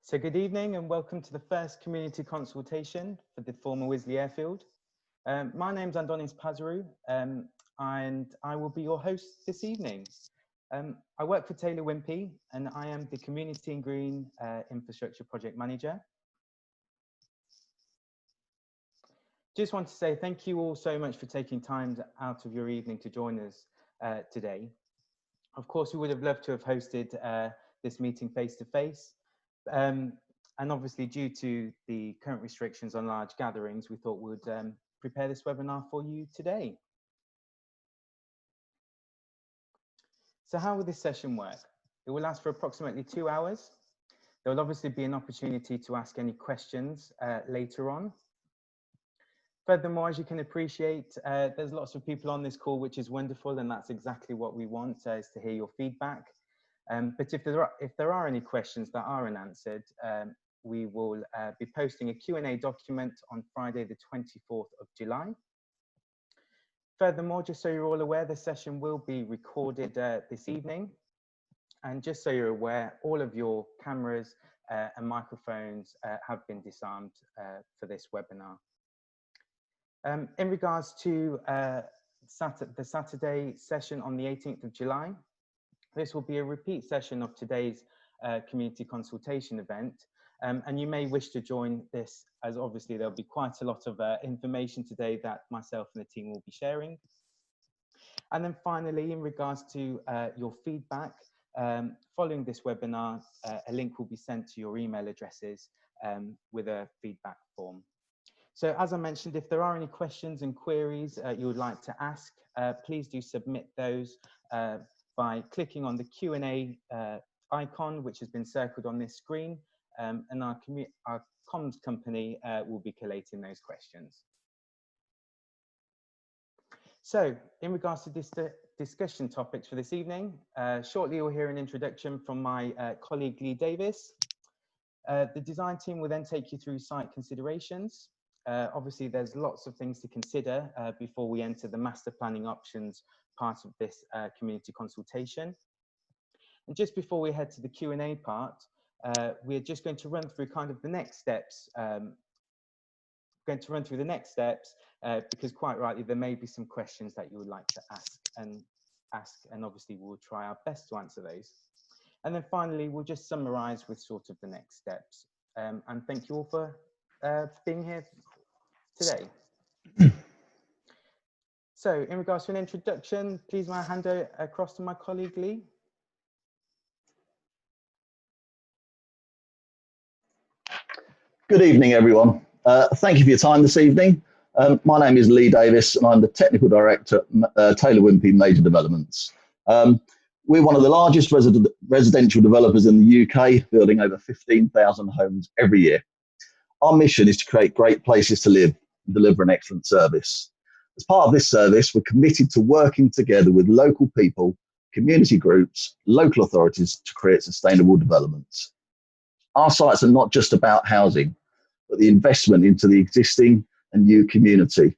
So good evening and welcome to the first community consultation for the former Wisley Airfield. My name's Andonis Pazaru and I will be your host this evening. I work for Taylor Wimpey and I am the Community and Green Infrastructure Project Manager. Just want to say thank you all so much for taking time out of your evening to join us today. Of course, we would have loved to have hosted this meeting face-to-face. And obviously, due to the current restrictions on large gatherings, we thought we'd prepare this webinar for you today. So how will this session work? It will last for approximately 2 hours. There will obviously be an opportunity to ask any questions later on. Furthermore, as you can appreciate, there's lots of people on this call, which is wonderful, and that's exactly what we want, is to hear your feedback. But if there are any questions that are unanswered, we will be posting a Q&A document on Friday, the 24th of July. Furthermore, just so you're all aware, the session will be recorded this evening. And just so you're aware, all of your cameras and microphones have been disarmed for this webinar. In regards to the Saturday session on the 18th of July, this will be a repeat session of today's community consultation event, and you may wish to join this, as obviously there'll be quite a lot of information today that myself and the team will be sharing. And then finally, in regards to your feedback, following this webinar, a link will be sent to your email addresses with a feedback form. So as I mentioned, if there are any questions and queries you would like to ask, please do submit those by clicking on the Q&A icon, which has been circled on this screen, and our comms company will be collating those questions. So in regards to this discussion topics for this evening, shortly you'll hear an introduction from my colleague Lee Davis. The design team will then take you through site considerations. Obviously, there's lots of things to consider before we enter the master planning options part of this community consultation. And just before we head to the Q&A part, we're just going to run through kind of the next steps. Because quite rightly, there may be some questions that you would like to ask, and obviously we'll try our best to answer those. And then finally, we'll just summarize with sort of the next steps. And thank you all for being here today. So in regards to an introduction, please may I hand across to my colleague Lee. Good evening, everyone. Thank you for your time this evening. My name is Lee Davis and I'm the Technical Director at Taylor Wimpey Major Developments. We're one of the largest residential developers in the UK, building over 15,000 homes every year. Our mission is to create great places to live and deliver an excellent service. As part of this service, we're committed to working together with local people, community groups, local authorities to create sustainable developments. Our sites are not just about housing, but the investment into the existing and new community.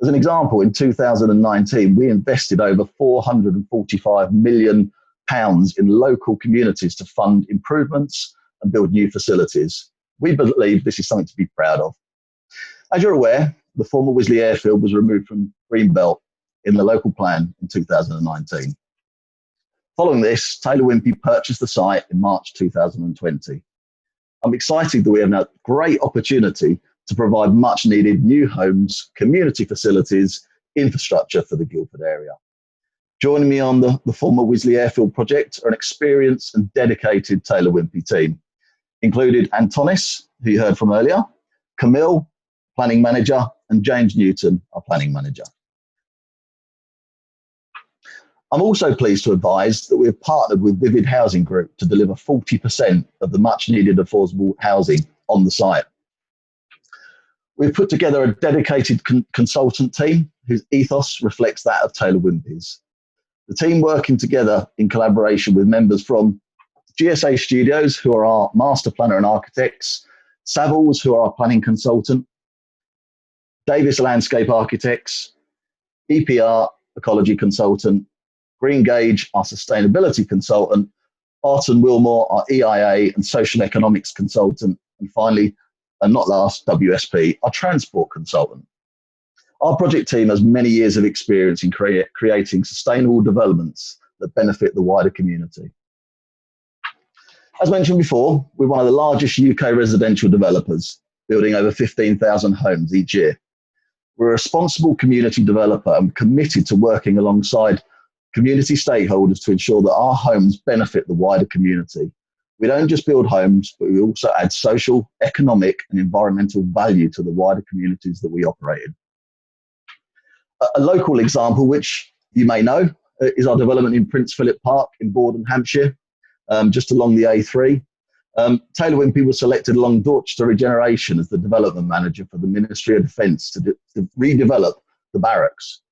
As an example, in 2019, we invested over £445 million in local communities to fund improvements and build new facilities. We believe this is something to be proud of. As you're aware, the former Wisley Airfield was removed from Greenbelt in the local plan in 2019. Following this, Taylor Wimpey purchased the site in March 2020. I'm excited that we have now a great opportunity to provide much needed new homes, community facilities, infrastructure for the Guildford area. Joining me on the former Wisley Airfield project are an experienced and dedicated Taylor Wimpey team, included Antonis, who you heard from earlier, Camille, planning manager, and James Newton, our planning manager. I'm also pleased to advise that we have partnered with Vivid Housing Group to deliver 40% of the much needed affordable housing on the site. We've put together a dedicated consultant team whose ethos reflects that of Taylor Wimpey's. The team working together in collaboration with members from GSA Studios, who are our master planner and architects, Savills, who are our planning consultant, Davis Landscape Architects, EPR, ecology consultant, Green Gauge, our sustainability consultant, Barton Wilmore, our EIA and social economics consultant, and finally, and not last, WSP, our transport consultant. Our project team has many years of experience in creating sustainable developments that benefit the wider community. As mentioned before, we're one of the largest UK residential developers, building over 15,000 homes each year. We're a responsible community developer and committed to working alongside community stakeholders to ensure that our homes benefit the wider community. We don't just build homes, but we also add social, economic and environmental value to the wider communities that we operate in. A local example, which you may know, is our development in Prince Philip Park in Borden, Hampshire, just along the A3. Taylor Wimpey was selected along Dorchester Regeneration as the development manager for the Ministry of Defence to redevelop the barracks.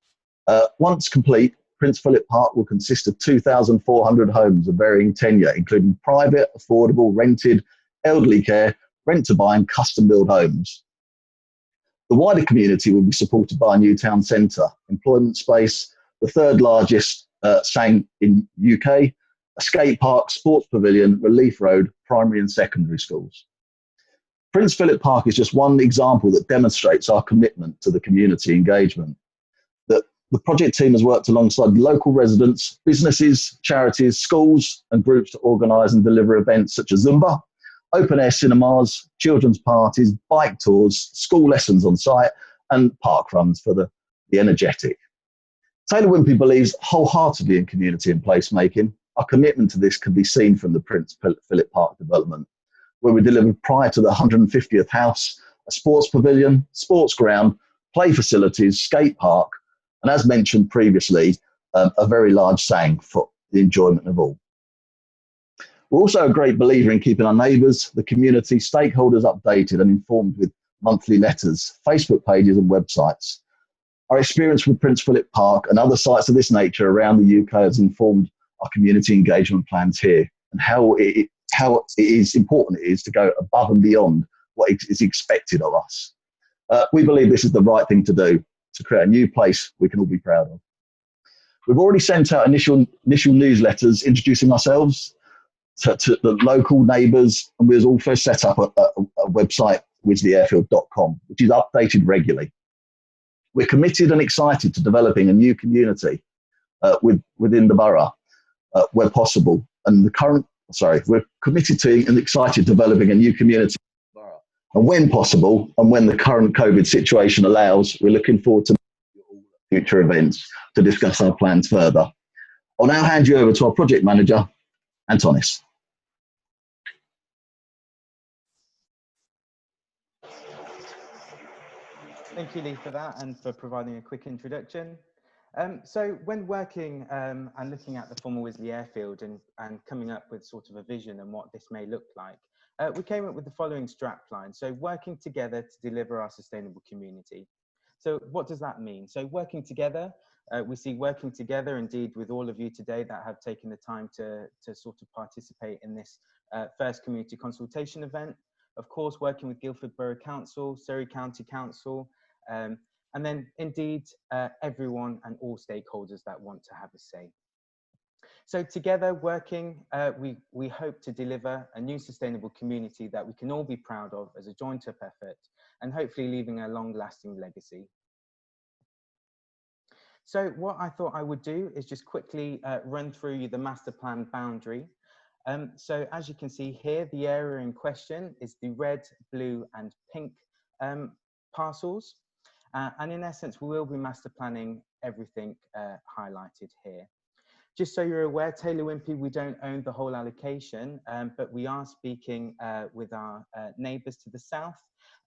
Once complete, Prince Philip Park will consist of 2,400 homes of varying tenure, including private, affordable, rented, elderly care, rent-to-buy and custom-built homes. The wider community will be supported by a new town centre, employment space, the third largest sang in UK, a skate park, sports pavilion, relief road, primary and secondary schools. Prince Philip Park is just one example that demonstrates our commitment to the community engagement. The project team has worked alongside local residents, businesses, charities, schools and groups to organise and deliver events such as Zumba, open air cinemas, children's parties, bike tours, school lessons on site and park runs for the energetic. Taylor Wimpey believes wholeheartedly in community and placemaking. Our commitment to this can be seen from the Prince Philip Park development, where we delivered prior to the 150th house, a sports pavilion, sports ground, play facilities, skate park, and as mentioned previously, a very large sang for the enjoyment of all. We're also a great believer in keeping our neighbours, the community, stakeholders updated and informed with monthly letters, Facebook pages and websites. Our experience with Prince Philip Park and other sites of this nature around the UK has informed our community engagement plans here and how it is important it is to go above and beyond what is expected of us. We believe this is the right thing to do, to create a new place we can all be proud of. We've already sent out initial newsletters introducing ourselves to the local neighbours, and we've also set up a website, wisleyairfield.com, which is updated regularly. We're committed and excited to developing a new community within the borough where possible, and we're committed to and excited developing a new community. And when possible, and when the current COVID situation allows, we're looking forward to future events to discuss our plans further. I'll now hand you over to our project manager, Antonis. Thank you, Lee, for that and for providing a quick introduction. So when working and looking at the former Wisley Airfield and coming up with sort of a vision and what this may look like, we came up with the following strapline. So working together to deliver our sustainable community. So what does that mean? So working together, we see working together indeed with all of you today that have taken the time to sort of participate in this first community consultation event. Of course, working with Guildford Borough Council, Surrey County Council, and then indeed everyone and all stakeholders that want to have a say. So together working, we hope to deliver a new sustainable community that we can all be proud of as a joint up effort and hopefully leaving a long lasting legacy. So what I thought I would do is just quickly run through the master plan boundary. So as you can see here, the area in question is the red, blue and pink parcels. And in essence, we will be master planning everything highlighted here. Just so you're aware, Taylor Wimpey, we don't own the whole allocation, but we are speaking with our neighbours to the south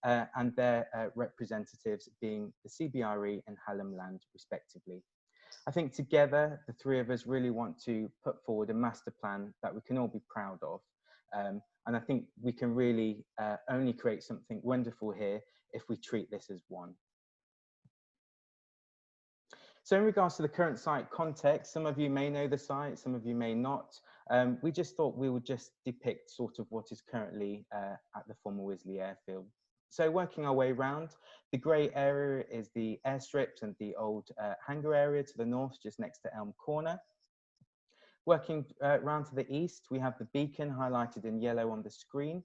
and their representatives being the CBRE and Hallam Land, respectively. I think together, the three of us really want to put forward a master plan that we can all be proud of. And I think we can really only create something wonderful here if we treat this as one. So in regards to the current site context, some of you may know the site, some of you may not. We just thought we would just depict sort of what is currently at the former Wisley Airfield. So working our way around, the grey area is the airstrips and the old hangar area to the north, just next to Elm Corner. Working round to the east, we have the beacon highlighted in yellow on the screen.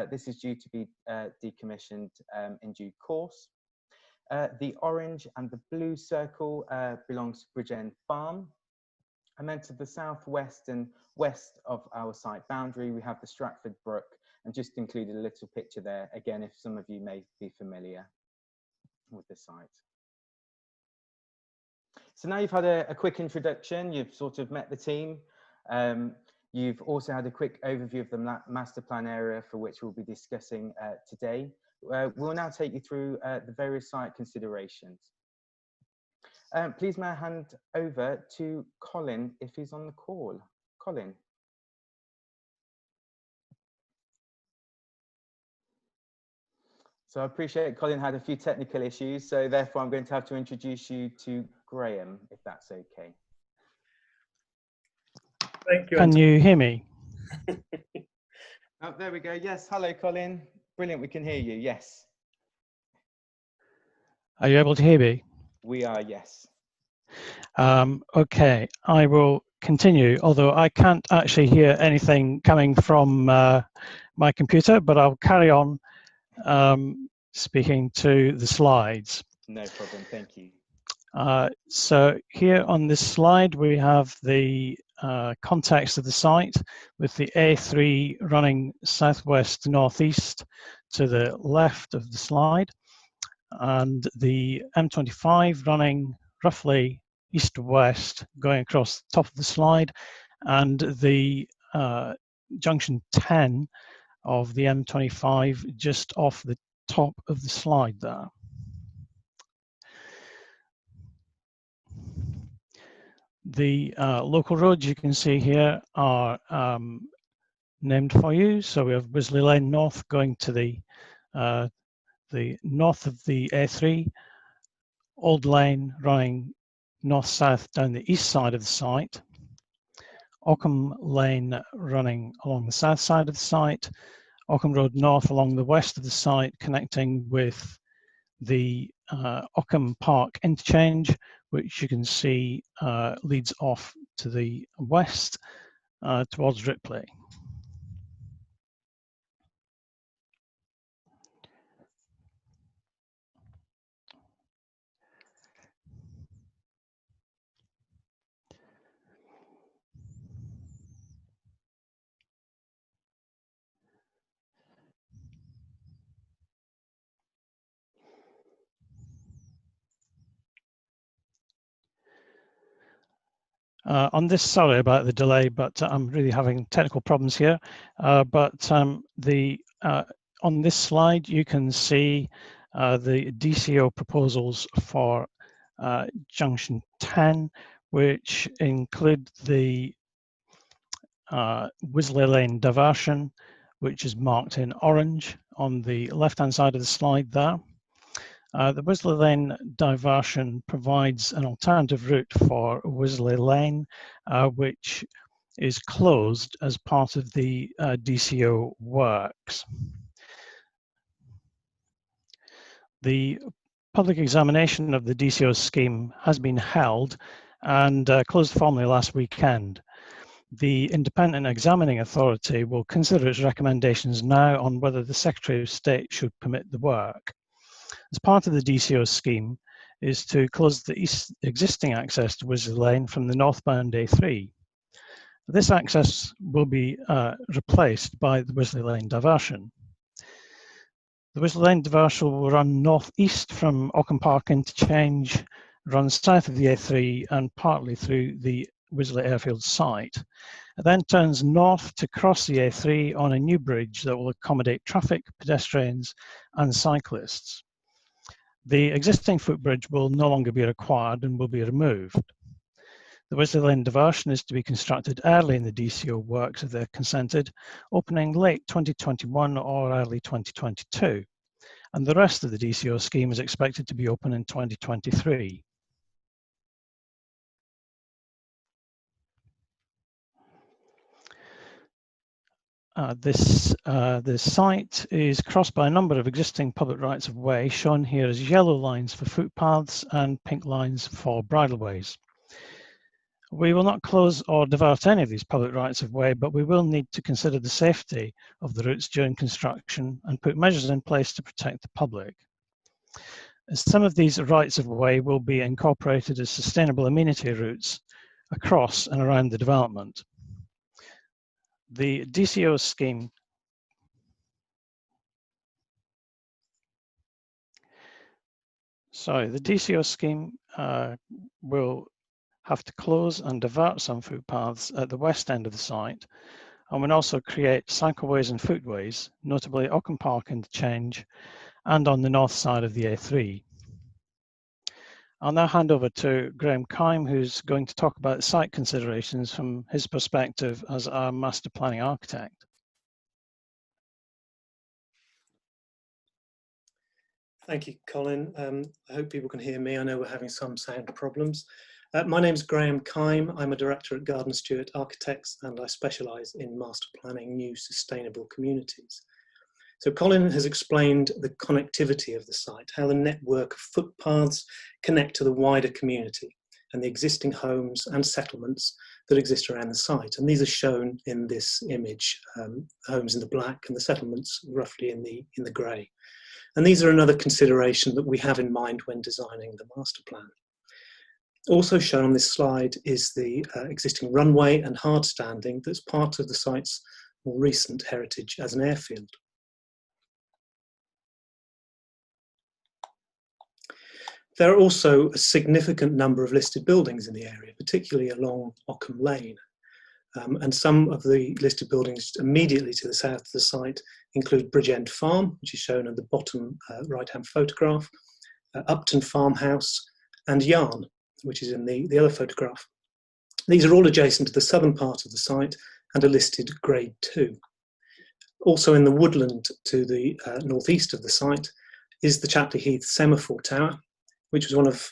This is due to be decommissioned in due course. The orange and the blue circle belongs to Bridgend Farm. And then to the southwest and west of our site boundary, we have the Stratford Brook, and just included a little picture there, again, if some of you may be familiar with the site. So now you've had a quick introduction, you've sort of met the team. You've also had a quick overview of the master plan area for which we'll be discussing today. We'll now take you through the various site considerations. Please may I hand over to Colin if he's on the call. Colin. So I appreciate Colin had a few technical issues, so therefore I'm going to have to introduce you to Graham, if that's okay. Thank you. Can you hear me? Oh, there we go. Yes. Hello, Colin. Brilliant. We can hear you. Yes. Are you able to hear me? We are. Yes. Okay, I will continue, although I can't actually hear anything coming from my computer, but I'll carry on speaking to the slides. No problem. Thank you. So here on this slide, we have the context of the site with the A3 running southwest northeast to the left of the slide, and the M25 running roughly east to west going across the top of the slide, and the junction 10 of the M25 just off the top of the slide there. The local roads you can see here are named for you. So we have Wisley Lane North going to the north of the A3, Old Lane running north-south down the east side of the site, Ockham Lane running along the south side of the site, Ockham Road North along the west of the site, connecting with the Ockham Park interchange, which you can see leads off to the west towards Ripley. On this, sorry about the delay, but I'm really having technical problems here. On this slide, you can see the DCO proposals for Junction 10, which include the Wisley Lane diversion, which is marked in orange on the left-hand side of the slide there. The Wisley Lane diversion provides an alternative route for Wisley Lane, which is closed as part of the DCO works. The public examination of the DCO scheme has been held and closed formally last weekend. The independent examining authority will consider its recommendations now on whether the Secretary of State should permit the work. As part of the DCO scheme is to close the existing access to Wisley Lane from the northbound A3. This access will be replaced by the Wisley Lane diversion. The Wisley Lane diversion will run northeast from Ockham Park interchange, run south of the A3 and partly through the Wisley Airfield site. It then turns north to cross the A3 on a new bridge that will accommodate traffic, pedestrians and cyclists. The existing footbridge will no longer be required and will be removed. The Wisley Lane diversion is to be constructed early in the DCO works if they're consented, opening late 2021 or early 2022. And the rest of the DCO scheme is expected to be open in 2023. This site is crossed by a number of existing public rights of way, shown here as yellow lines for footpaths and pink lines for bridleways. We will not close or divert any of these public rights of way, but we will need to consider the safety of the routes during construction and put measures in place to protect the public. Some of these rights of way will be incorporated as sustainable amenity routes across and around the development. The DCO scheme will have to close and divert some footpaths at the west end of the site, and will also create cycleways and footways, notably Ockham Park Interchange and on the north side of the A3. I'll now hand over to Graham Kime, who's going to talk about site considerations from his perspective as our master planning architect. Thank you, Colin. I hope people can hear me. I know we're having some sound problems. My name's Graham Kime. I'm a director at Garden Stewart Architects, and I specialise in master planning new sustainable communities. So Colin has explained the connectivity of the site, how the network of footpaths connect to the wider community and the existing homes and settlements that exist around the site. And these are shown in this image, homes in the black and the settlements roughly in the grey. And these are another consideration that we have in mind when designing the master plan. Also shown on this slide is the existing runway and hard standing that's part of the site's more recent heritage as an airfield. There are also a significant number of listed buildings in the area, particularly along Ockham Lane. And some of the listed buildings immediately to the south of the site include Bridgend Farm, which is shown in the bottom right-hand photograph, Upton Farmhouse, and Yarn, which is in the other photograph. These are all adjacent to the southern part of the site and are listed Grade 2. Also in the woodland to the northeast of the site is the Chapley Heath Semaphore Tower, which was one of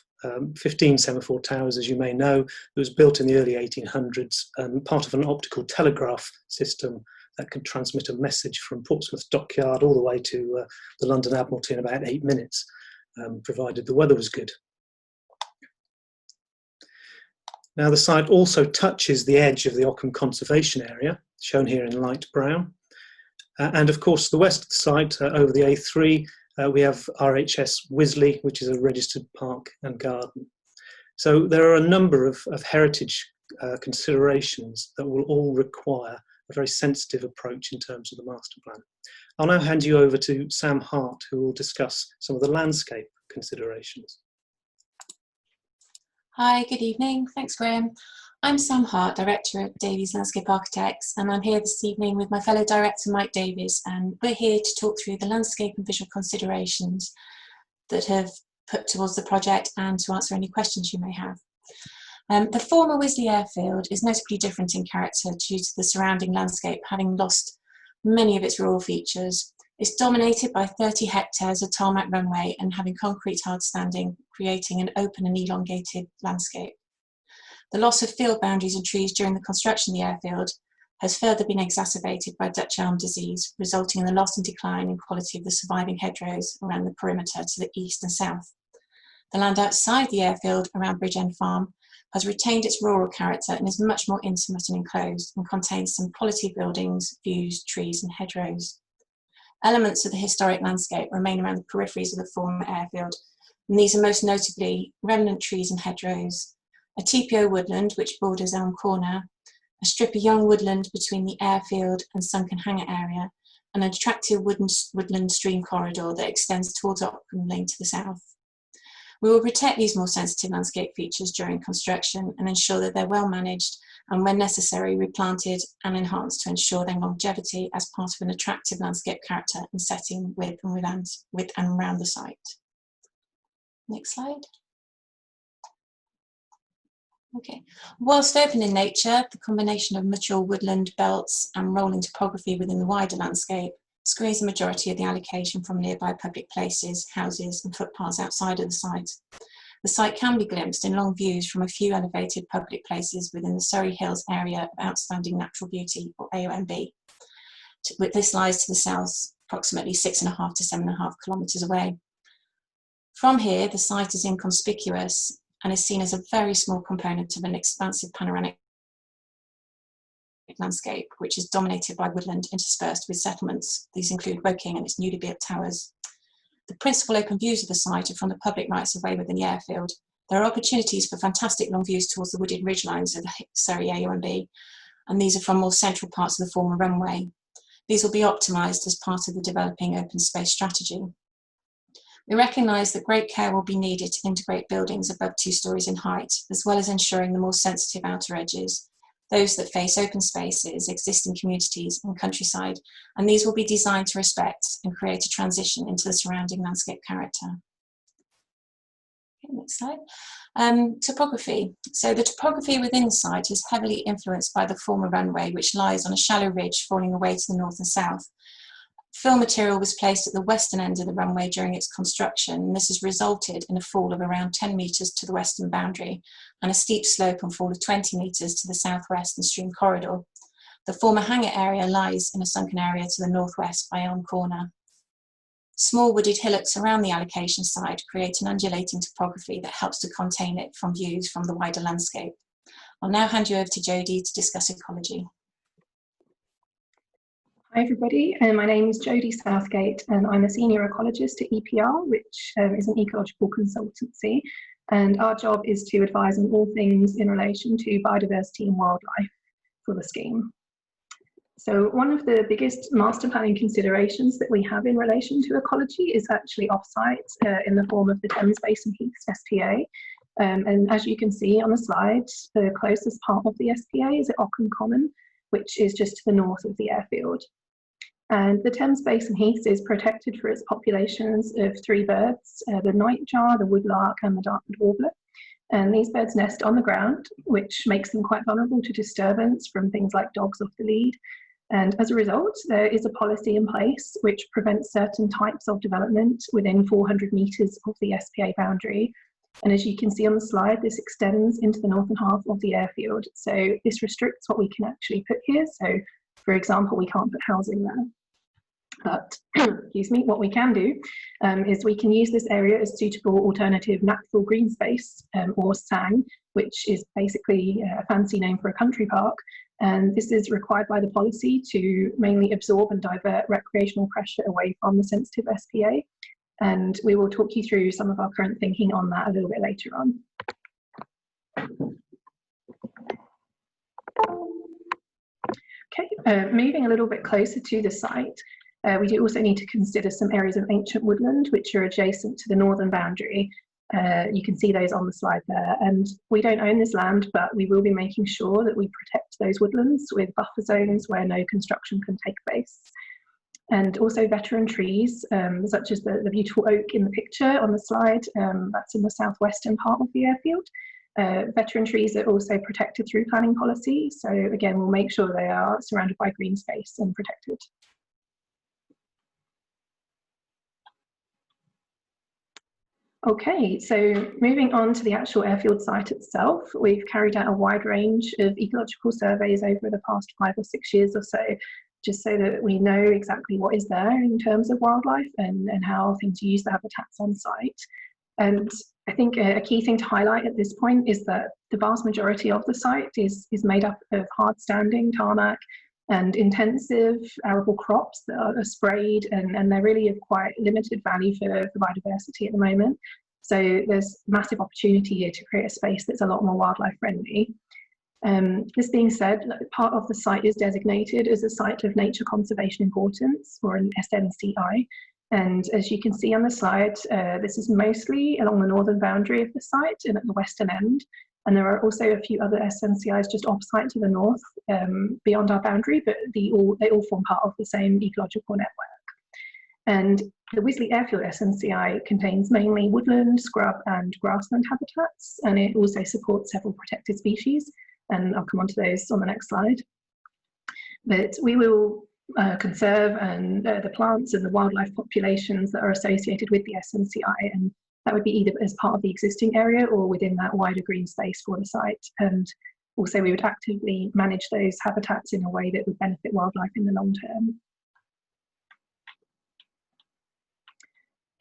15 semaphore towers, as you may know, that was built in the early 1800s, part of an optical telegraph system that could transmit a message from Portsmouth Dockyard all the way to the London Admiralty in about 8 minutes, provided the weather was good. Now the site also touches the edge of the Ockham Conservation Area, shown here in light brown. And of course, the west of the site, over the A3, we have RHS Wisley, which is a registered park and garden. So there are a number of heritage considerations that will all require a very sensitive approach in terms of the master plan. I'll now hand you over to Sam Hart, who will discuss some of the landscape considerations. Hi, good evening. Thanks, Graham. I'm Sam Hart, Director at Davies Landscape Architects, and I'm here this evening with my fellow director, Mike Davies, and we're here to talk through the landscape and visual considerations that have put towards the project and to answer any questions you may have. The former Wisley Airfield is notably different in character due to the surrounding landscape having lost many of its rural features. It's dominated by 30 hectares of tarmac runway and having concrete hard standing, creating an open and elongated landscape. The loss of field boundaries and trees during the construction of the airfield has further been exacerbated by Dutch elm disease, resulting in the loss and decline in quality of the surviving hedgerows around the perimeter to the east and south. The land outside the airfield around Bridgend Farm has retained its rural character and is much more intimate and enclosed and contains some quality buildings, views, trees and hedgerows. Elements of the historic landscape remain around the peripheries of the former airfield, and these are most notably remnant trees and hedgerows, a TPO woodland which borders Elm Corner, a strip of young woodland between the airfield and sunken hangar area, and an attractive woodland stream corridor that extends towards Ockham Lane to the south. We will protect these more sensitive landscape features during construction and ensure that they're well managed and, when necessary, replanted and enhanced to ensure their longevity as part of an attractive landscape character and setting with and around the site. Next slide. Okay. Whilst open in nature, the combination of mature woodland belts and rolling topography within the wider landscape screens the majority of the allocation from nearby public places, houses and footpaths outside of the site. The site can be glimpsed in long views from a few elevated public places within the Surrey Hills area of outstanding natural beauty, or AONB. This lies to the south, approximately 6.5 to 7.5 kilometres away. From here, the site is inconspicuous and is seen as a very small component of an expansive panoramic landscape, which is dominated by woodland interspersed with settlements. These include Woking and its newly built towers. The principal open views of the site are from the public rights of way within the airfield. There are opportunities for fantastic long views towards the wooded ridgelines of the Surrey AONB, and these are from more central parts of the former runway. These will be optimised as part of the developing open space strategy. We recognise that great care will be needed to integrate buildings above 2 stories in height, as well as ensuring the more sensitive outer edges, those that face open spaces, existing communities and countryside, and these will be designed to respect and create a transition into the surrounding landscape character. Okay, next slide. Topography. So the topography within the site is heavily influenced by the former runway, which lies on a shallow ridge falling away to the north and south. Fill material was placed at the western end of the runway during its construction, and this has resulted in a fall of around 10 metres to the western boundary and a steep slope and fall of 20 metres to the southwest and stream corridor. The former hangar area lies in a sunken area to the northwest by Elm Corner. Small wooded hillocks around the allocation site create an undulating topography that helps to contain it from views from the wider landscape. I'll now hand you over to Jodie to discuss ecology. Hi everybody, my name is Jodie Southgate and I'm a senior ecologist at EPR, which is an ecological consultancy, and our job is to advise on all things in relation to biodiversity and wildlife for the scheme. So one of the biggest master planning considerations that we have in relation to ecology is actually off-site in the form of the Thames Basin Heaths SPA. And as you can see on the slide, the closest part of the SPA is at Ockham Common, which is just to the north of the airfield. And the Thames Basin Heaths is protected for its populations of 3 birds, the nightjar, the woodlark and the dark-wood warbler. And these birds nest on the ground, which makes them quite vulnerable to disturbance from things like dogs off the lead. And as a result, there is a policy in place which prevents certain types of development within 400 metres of the SPA boundary. And as you can see on the slide, this extends into the northern half of the airfield. So this restricts what we can actually put here. So, for example, we can't put housing there. But, excuse me, what we can do is we can use this area as suitable alternative natural green space, or SANG, which is basically a fancy name for a country park. And this is required by the policy to mainly absorb and divert recreational pressure away from the sensitive SPA. And we will talk you through some of our current thinking on that a little bit later on. Okay, moving a little bit closer to the site, we do also need to consider some areas of ancient woodland which are adjacent to the northern boundary. You can see those on the slide there, and we don't own this land, but we will be making sure that we protect those woodlands with buffer zones where no construction can take place. And also veteran trees, such as the beautiful oak in the picture on the slide, that's in the southwestern part of the airfield. Veteran trees are also protected through planning policy, so again we'll make sure they are surrounded by green space and protected. Okay, so moving on to the actual airfield site itself, we've carried out a wide range of ecological surveys over the past 5 or 6 years or so, just so that we know exactly what is there in terms of wildlife and how things use the habitats on site. And I think a key thing to highlight at this point is that the vast majority of the site is made up of hard standing tarmac and intensive arable crops that are sprayed, and they're really of quite limited value for biodiversity at the moment. So there's massive opportunity here to create a space that's a lot more wildlife friendly. This being said, part of the site is designated as a site of nature conservation importance, or an SNCI. And as you can see on the slide, this is mostly along the northern boundary of the site and at the western end. And there are also a few other SNCIs just off-site to the north, beyond our boundary, but they all form part of the same ecological network. And the Wisley Airfield SNCI contains mainly woodland, scrub and grassland habitats, and it also supports several protected species, and I'll come on to those on the next slide. But we will conserve the plants and the wildlife populations that are associated with the SNCI, and that would be either as part of the existing area or within that wider green space for the site. And also we would actively manage those habitats in a way that would benefit wildlife in the long term.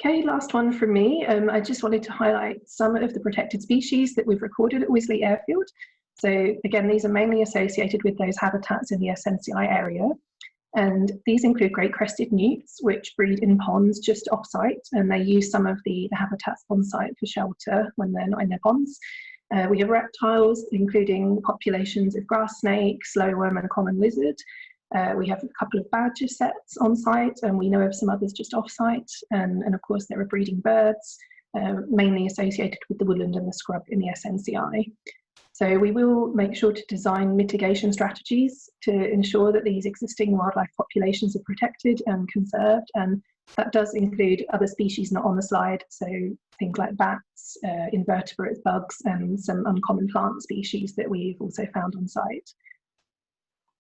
Okay, last one from me. I just wanted to highlight some of the protected species that we've recorded at Wisley Airfield. So again, these are mainly associated with those habitats in the SNCI area. And these include great crested newts, which breed in ponds just off-site, and they use some of the habitats on-site for shelter when they're not in their ponds. We have reptiles, including populations of grass snake, slowworm, and common lizard. We have a couple of badger sets on site, and we know of some others just off-site. And of course, there are breeding birds, mainly associated with the woodland and the scrub in the SNCI. So we will make sure to design mitigation strategies to ensure that these existing wildlife populations are protected and conserved, and that does include other species not on the slide, so things like bats, invertebrates, bugs, and some uncommon plant species that we've also found on site.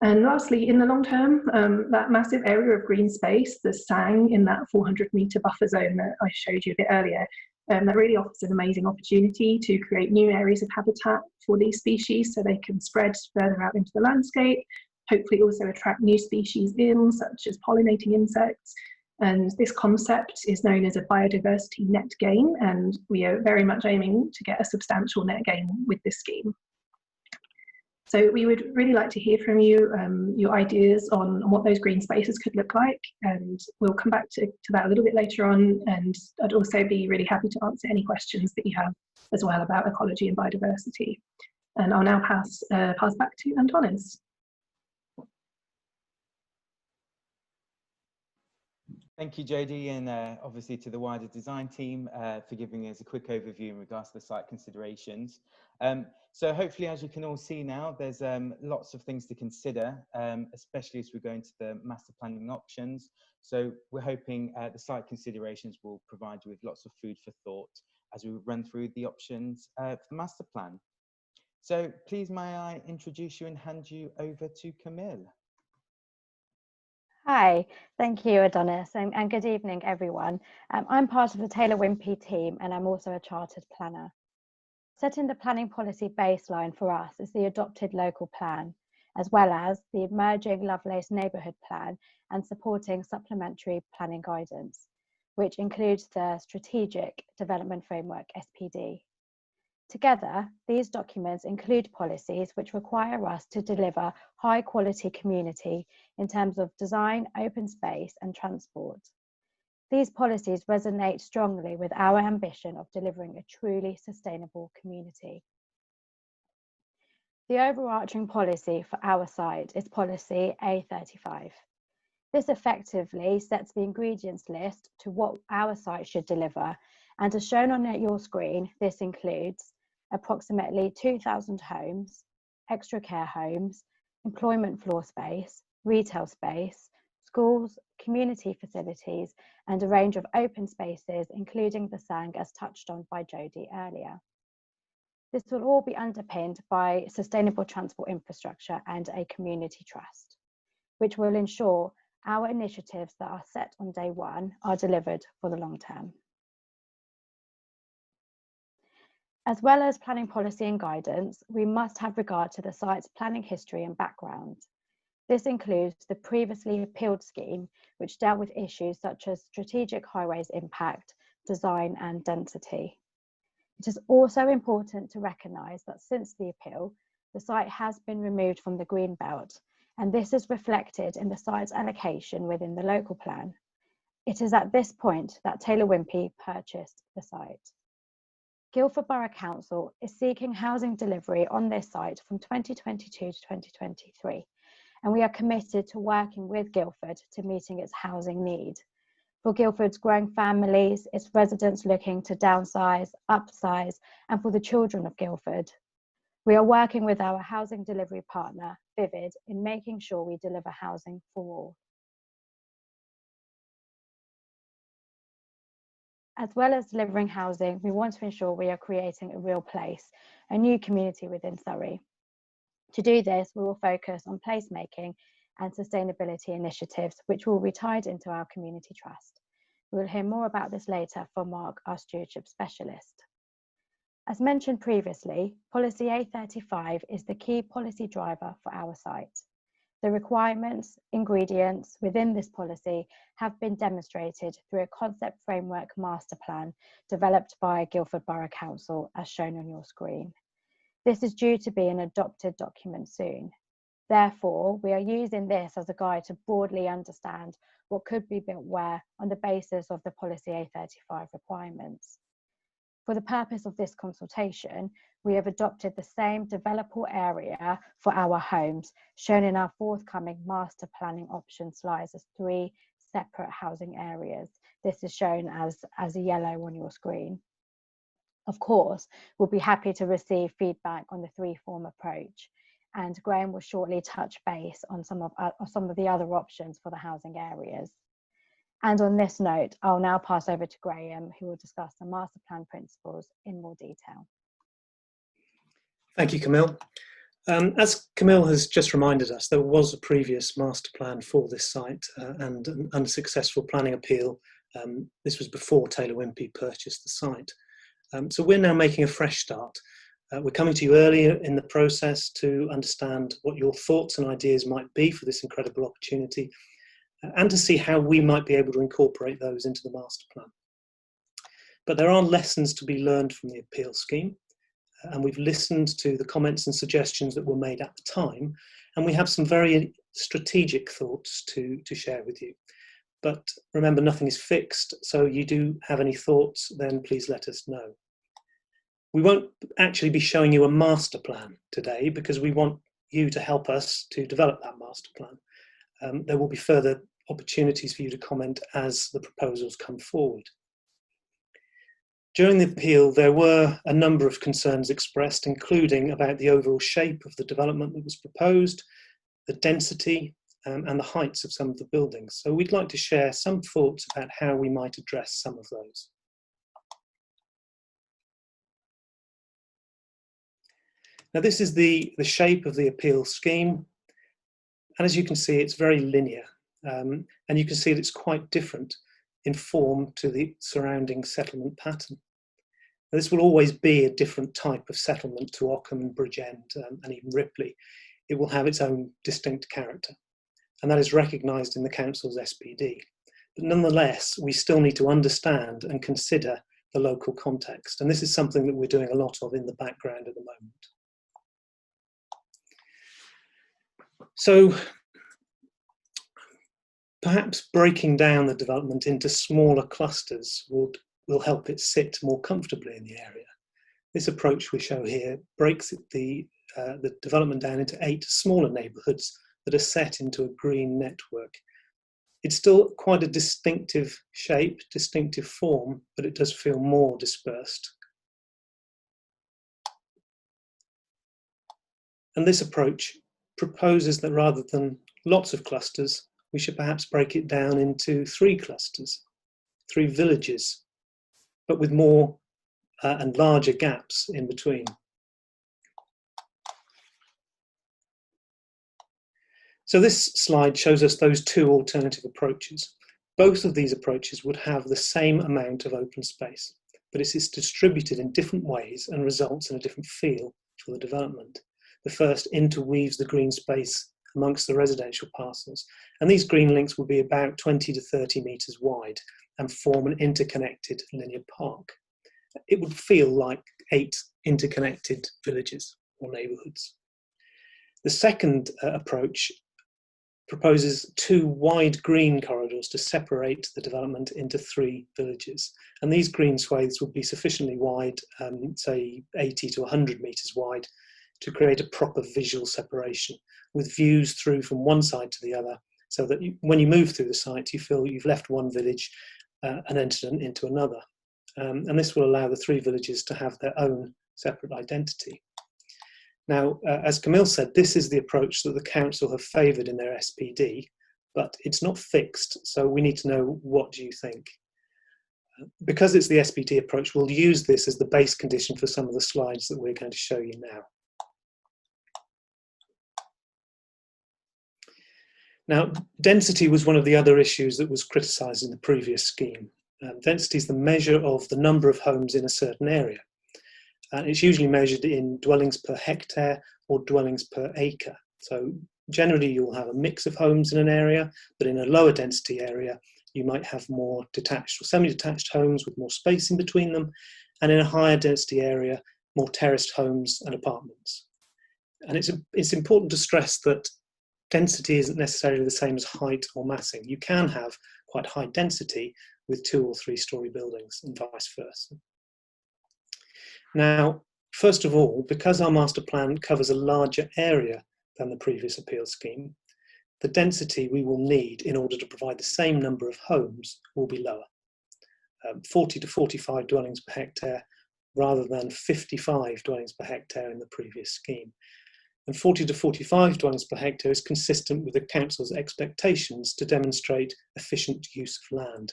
And lastly, in the long term, that massive area of green space, the SANG in that 400-metre buffer zone that I showed you a bit earlier, that really offers an amazing opportunity to create new areas of habitat for these species so they can spread further out into the landscape, hopefully also attract new species in, such as pollinating insects. And this concept is known as a biodiversity net gain, and we are very much aiming to get a substantial net gain with this scheme. So we would really like to hear from you, your ideas on what those green spaces could look like, and we'll come back to that a little bit later on, and I'd also be really happy to answer any questions that you have as well about ecology and biodiversity. And I'll now pass back to Antonis. Thank you, Jodie, and obviously to the wider design team for giving us a quick overview in regards to the site considerations. So hopefully, as you can all see now, there's lots of things to consider, especially as we go into the master planning options. So we're hoping the site considerations will provide you with lots of food for thought as we run through the options for the master plan. So please may I introduce you and hand you over to Camille. Hi, thank you, Adonis, and good evening, everyone. I'm part of the Taylor Wimpey team, and I'm also a chartered planner. Setting the planning policy baseline for us is the adopted local plan, as well as the emerging Lovelace neighbourhood plan and supporting supplementary planning guidance, which includes the Strategic Development Framework, SPD. Together, these documents include policies which require us to deliver high quality community in terms of design, open space and transport. These policies resonate strongly with our ambition of delivering a truly sustainable community. The overarching policy for our site is policy A35. This effectively sets the ingredients list to what our site should deliver, and as shown on your screen, this includes approximately 2,000 homes, extra care homes, employment floor space, retail space, schools, community facilities, and a range of open spaces, including the SANG as touched on by Jodie earlier. This will all be underpinned by sustainable transport infrastructure and a community trust, which will ensure our initiatives that are set on day one are delivered for the long term. As well as planning policy and guidance, we must have regard to the site's planning history and background. This includes the previously appealed scheme, which dealt with issues such as strategic highways impact, design and density. It is also important to recognise that since the appeal, the site has been removed from the green belt, and this is reflected in the site's allocation within the local plan. It is at this point that Taylor Wimpey purchased the site. Guildford Borough Council is seeking housing delivery on this site from 2022 to 2023, and we are committed to working with Guildford to meeting its housing need. For Guildford's growing families, its residents looking to downsize, upsize, and for the children of Guildford. We are working with our housing delivery partner, Vivid, in making sure we deliver housing for all. As well as delivering housing, we want to ensure we are creating a real place, a new community within Surrey. To do this, we will focus on placemaking and sustainability initiatives, which will be tied into our community trust. We will hear more about this later from Mark, our stewardship specialist. As mentioned previously, policy A35 is the key policy driver for our site. The requirements, ingredients within this policy have been demonstrated through a concept framework master plan developed by Guildford Borough Council, as shown on your screen. This is due to be an adopted document soon. Therefore, we are using this as a guide to broadly understand what could be built where on the basis of the Policy A35 requirements. For the purpose of this consultation, we have adopted the same developable area for our homes, shown in our forthcoming master planning option slides as 3 separate housing areas. This is shown as a yellow on your screen. Of course, we'll be happy to receive feedback on the 3-form approach, and Graham will shortly touch base on some of the other options for the housing areas. And on this note, I'll now pass over to Graham, who will discuss the master plan principles in more detail. Thank you, Camille. As Camille has just reminded us, there was a previous master plan for this site and an unsuccessful planning appeal. This was before Taylor Wimpey purchased the site. So we're now making a fresh start. We're coming to you earlier in the process to understand what your thoughts and ideas might be for this incredible opportunity, and to see how we might be able to incorporate those into the master plan. But there are lessons to be learned from the appeal scheme, and we've listened to the comments and suggestions that were made at the time, and we have some very strategic thoughts to share with you. But remember, nothing is fixed, so you do have any thoughts, then please let us know. We won't actually be showing you a master plan today because we want you to help us to develop that master plan. There will be further opportunities for you to comment as the proposals come forward. During the appeal, there were a number of concerns expressed, including about the overall shape of the development that was proposed, the density, and the heights of some of the buildings. So we'd like to share some thoughts about how we might address some of those. Now, this is the shape of the appeal scheme. And as you can see, it's very linear. And you can see that it's quite different in form to the surrounding settlement pattern. Now, this will always be a different type of settlement to Ockham and Bridgend and even Ripley. It will have its own distinct character. And that is recognised in the council's SPD. But nonetheless, we still need to understand and consider the local context. And this is something that we're doing a lot of in the background at the moment. So perhaps breaking down the development into smaller clusters will help it sit more comfortably in the area. This approach we show here breaks the development down into 8 smaller neighbourhoods that are set into a green network. It's still quite a distinctive shape, distinctive form, but it does feel more dispersed. And this approach proposes that rather than lots of clusters, we should perhaps break it down into 3 clusters, 3 villages, but with more and larger gaps in between. So this slide shows us those 2 alternative approaches. Both of these approaches would have the same amount of open space, but it's distributed in different ways and results in a different feel for the development. The first interweaves the green space amongst the residential parcels, and these green links will be about 20 to 30 metres wide and form an interconnected linear park. It would feel like 8 interconnected villages or neighbourhoods. The second approach proposes 2 wide green corridors to separate the development into 3 villages. And these green swathes would be sufficiently wide, say 80 to 100 metres wide, to create a proper visual separation with views through from one side to the other, so that when you move through the site, you feel you've left one village and entered into another. And this will allow the 3 villages to have their own separate identity. Now, as Camille said, this is the approach that the council have favoured in their SPD, but it's not fixed, so we need to know, what do you think? Because it's the SPD approach, we'll use this as the base condition for some of the slides that we're going to show you now. Now, density was one of the other issues that was criticised in the previous scheme. Density is the measure of the number of homes in a certain area. And it's usually measured in dwellings per hectare or dwellings per acre. So Generally, you'll have a mix of homes in an area, but in a lower density area, you might have more detached or semi-detached homes with more space in between them, and in a higher density area, more terraced homes and apartments. And it's important to stress that density isn't necessarily the same as height or massing. You can have quite high density with 2 or 3 story buildings and vice versa. Now, first of all, because our master plan covers a larger area than the previous appeal scheme, the density we will need in order to provide the same number of homes will be lower. 40 to 45 dwellings per hectare rather than 55 dwellings per hectare in the previous scheme. And 40 to 45 dwellings per hectare is consistent with the council's expectations to demonstrate efficient use of land.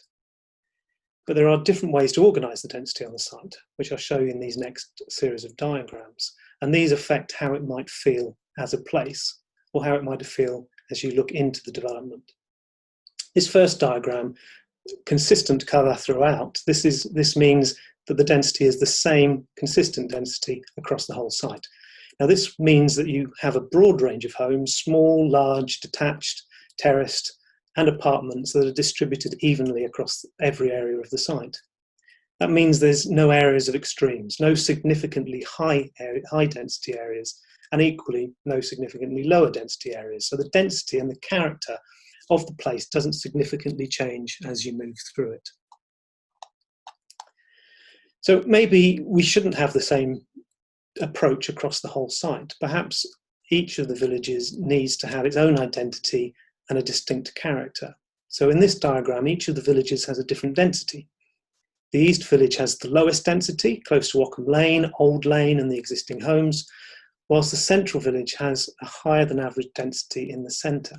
But there are different ways to organise the density on the site, which I'll show you in these next series of diagrams. And these affect how it might feel as a place, or how it might feel as you look into the development. This first diagram, consistent colour throughout, this means that the density is the same consistent density across the whole site. Now this means that you have a broad range of homes, small, large, detached, terraced, and apartments that are distributed evenly across every area of the site. That means there's no areas of extremes, no significantly high density areas, and equally no significantly lower density areas. So the density and the character of the place doesn't significantly change as you move through it. So maybe we shouldn't have the same approach across the whole site. Perhaps each of the villages needs to have its own identity and a distinct character. So in this diagram, each of the villages has a different density. The East Village has the lowest density, close to Ockham Lane, Old Lane and the existing homes, whilst the Central Village has a higher than average density in the centre.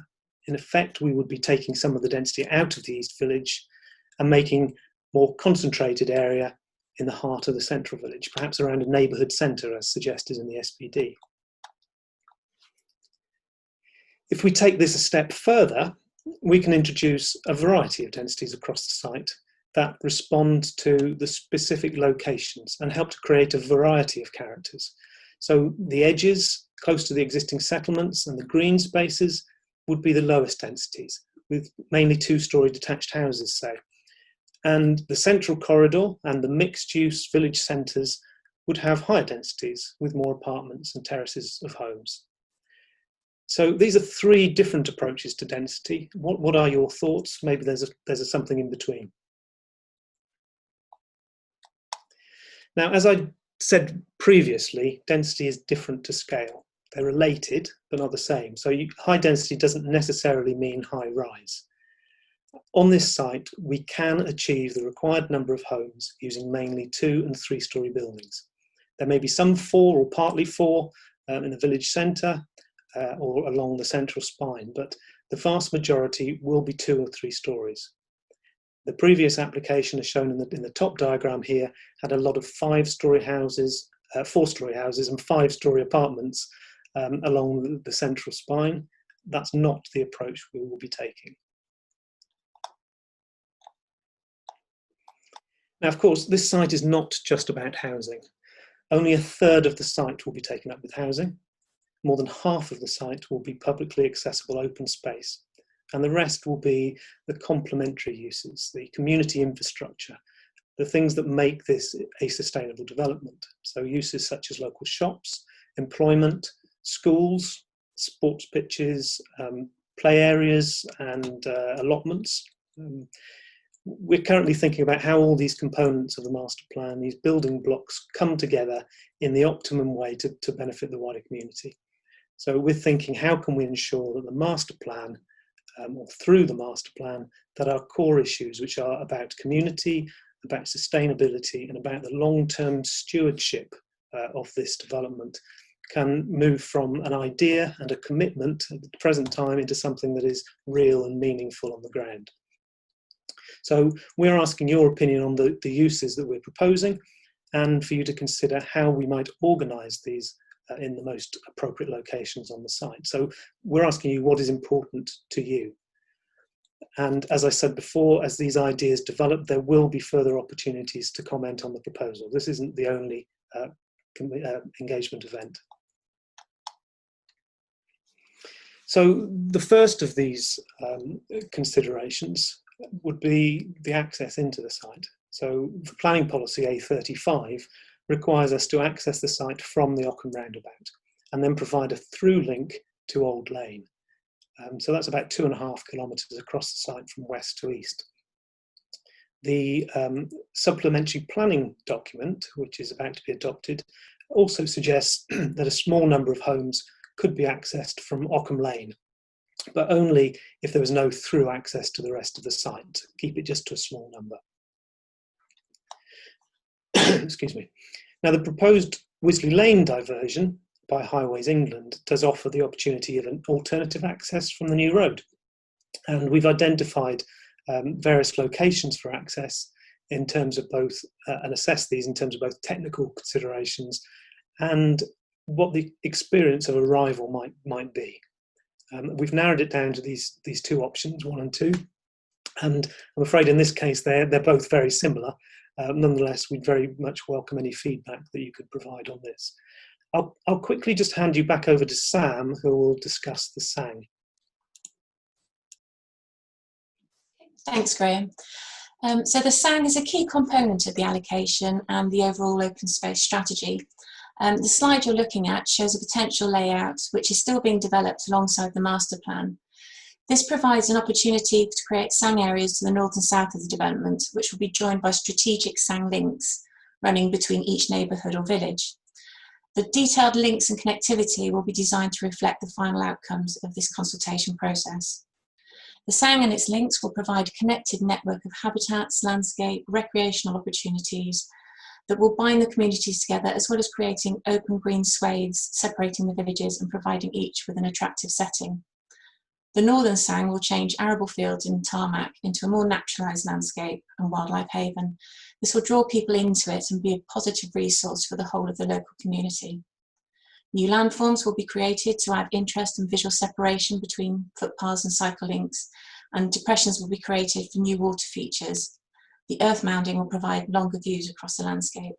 In effect, we would be taking some of the density out of the East Village and making more concentrated area in the heart of the Central Village, perhaps around a neighbourhood centre as suggested in the SPD. If we take this a step further, we can introduce a variety of densities across the site that respond to the specific locations and help to create a variety of characters. So the edges close to the existing settlements and the green spaces would be the lowest densities, with mainly 2-storey detached houses, say. And the central corridor and the mixed-use village centres would have higher densities with more apartments and terraces of homes. So these are 3 different approaches to density. What are your thoughts? Maybe there's something in between. Now, as I said previously, density is different to scale. They're related, but not the same. So high density doesn't necessarily mean high rise. On this site, we can achieve the required number of homes using mainly 2- and 3-storey buildings. There may be some 4 or partly 4 in the village centre or along the central spine, but the vast majority will be 2 or 3 storeys. The previous application, as shown in the top diagram here, had a lot of 5-storey houses, 4-storey houses and 5-storey apartments along the central spine. That's not the approach we will be taking. Now, of course, this site is not just about housing. Only 1/3 of the site will be taken up with housing. More than half of the site will be publicly accessible open space. And the rest will be the complementary uses, the community infrastructure, the things that make this a sustainable development. So uses such as local shops, employment, schools, sports pitches, play areas and allotments. We're currently thinking about how all these components of the master plan, these building blocks, come together in the optimum way to benefit the wider community. So we're thinking, how can we ensure that the master plan, or through the master plan, that our core issues, which are about community, about sustainability and about the long-term stewardship of this development, can move from an idea and a commitment at the present time into something that is real and meaningful on the ground. So we're asking your opinion on the uses that we're proposing, and for you to consider how we might organise these in the most appropriate locations on the site. So we're asking you what is important to you. And as I said before, as these ideas develop, there will be further opportunities to comment on the proposal. This isn't the only engagement event. So the first of these considerations would be the access into the site. So for planning policy A35 requires us to access the site from the Ockham roundabout and then provide a through link to Old Lane. So that's about 2.5 kilometres across the site from west to east. The supplementary planning document, which is about to be adopted, also suggests that a small number of homes could be accessed from Ockham Lane, but only if there was no through access to the rest of the site. Keep it just to a small number. Excuse me. Now, the proposed Wisley Lane diversion by Highways England does offer the opportunity of an alternative access from the new road. And we've identified various locations for access in terms of both, and assess these in terms of both technical considerations and what the experience of arrival might be. We've narrowed it down to these two options, 1 and 2, and I'm afraid in this case they're both very similar. Nonetheless, we'd very much welcome any feedback that you could provide on this. I'll quickly just hand you back over to Sam, who will discuss the SANG. Thanks, Graham. So the SANG is a key component of the allocation and the overall open space strategy. The slide you're looking at shows a potential layout which is still being developed alongside the master plan. This provides an opportunity to create SANG areas to the north and south of the development, which will be joined by strategic SANG links running between each neighbourhood or village. The detailed links and connectivity will be designed to reflect the final outcomes of this consultation process. The SANG and its links will provide a connected network of habitats, landscape, recreational opportunities that will bind the communities together, as well as creating open green swathes separating the villages and providing each with an attractive setting. The northern SANG will change arable fields and tarmac into a more naturalised landscape and wildlife haven. This will draw people into it and be a positive resource for the whole of the local community. New landforms will be created to add interest and visual separation between footpaths and cycle links, and depressions will be created for new water features. The earth mounding will provide longer views across the landscape.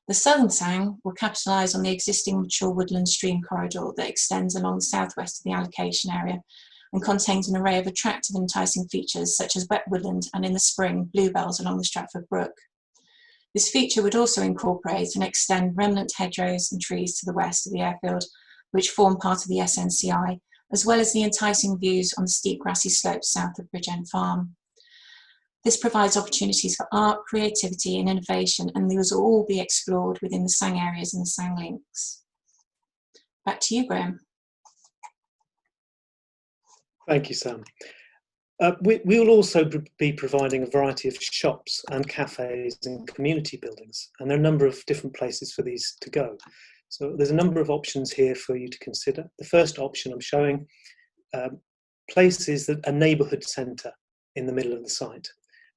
The southern SANG will capitalise on the existing mature woodland stream corridor that extends along the southwest of the allocation area and contains an array of attractive and enticing features such as wet woodland and, in the spring, bluebells along the Stratford Brook. This feature would also incorporate and extend remnant hedgerows and trees to the west of the airfield, which form part of the SNCI, as well as the enticing views on the steep grassy slopes south of Bridgend Farm. This provides opportunities for art, creativity and innovation, and these will all be explored within the SANG areas and the SANG links. Back to you, Graham. Thank you, Sam. We will also be providing a variety of shops and cafes and community buildings, and there are a number of different places for these to go. So there's a number of options here for you to consider. The first option I'm showing places that a neighbourhood centre in the middle of the site.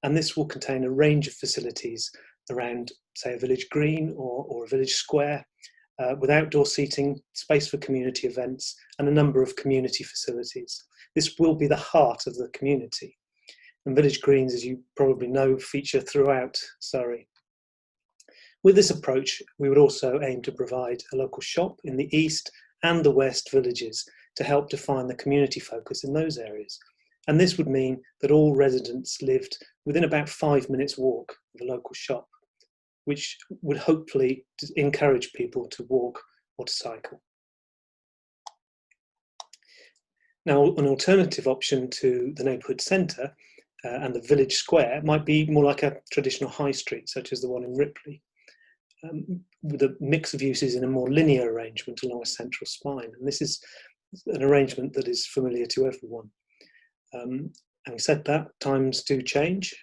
And this will contain a range of facilities around, say, a village green or a village square, with outdoor seating, space for community events, and a number of community facilities. This will be the heart of the community. And village greens, as you probably know, feature throughout Surrey. With this approach, we would also aim to provide a local shop in the east and the west villages to help define the community focus in those areas. And this would mean that all residents lived within about 5 minutes walk of a local shop, which would hopefully encourage people to walk or to cycle. Now, an alternative option to the neighbourhood centre and the village square might be more like a traditional high street, such as the one in Ripley, with a mix of uses in a more linear arrangement along a central spine. And this is an arrangement that is familiar to everyone. Having said that, times do change.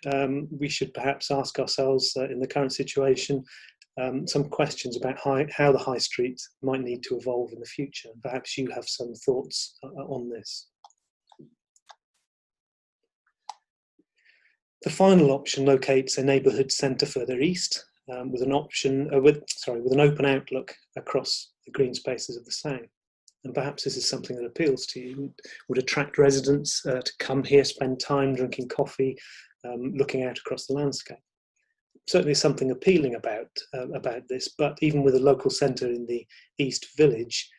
We should perhaps ask ourselves in the current situation some questions about how the high street might need to evolve in the future. Perhaps you have some thoughts on this. The final option locates a neighbourhood centre further east with an open outlook across the green spaces of the SANG. And perhaps this is something that appeals to you, would attract residents to come here, spend time drinking coffee, looking out across the landscape. Certainly something appealing about this, but even with a local centre in the East Village,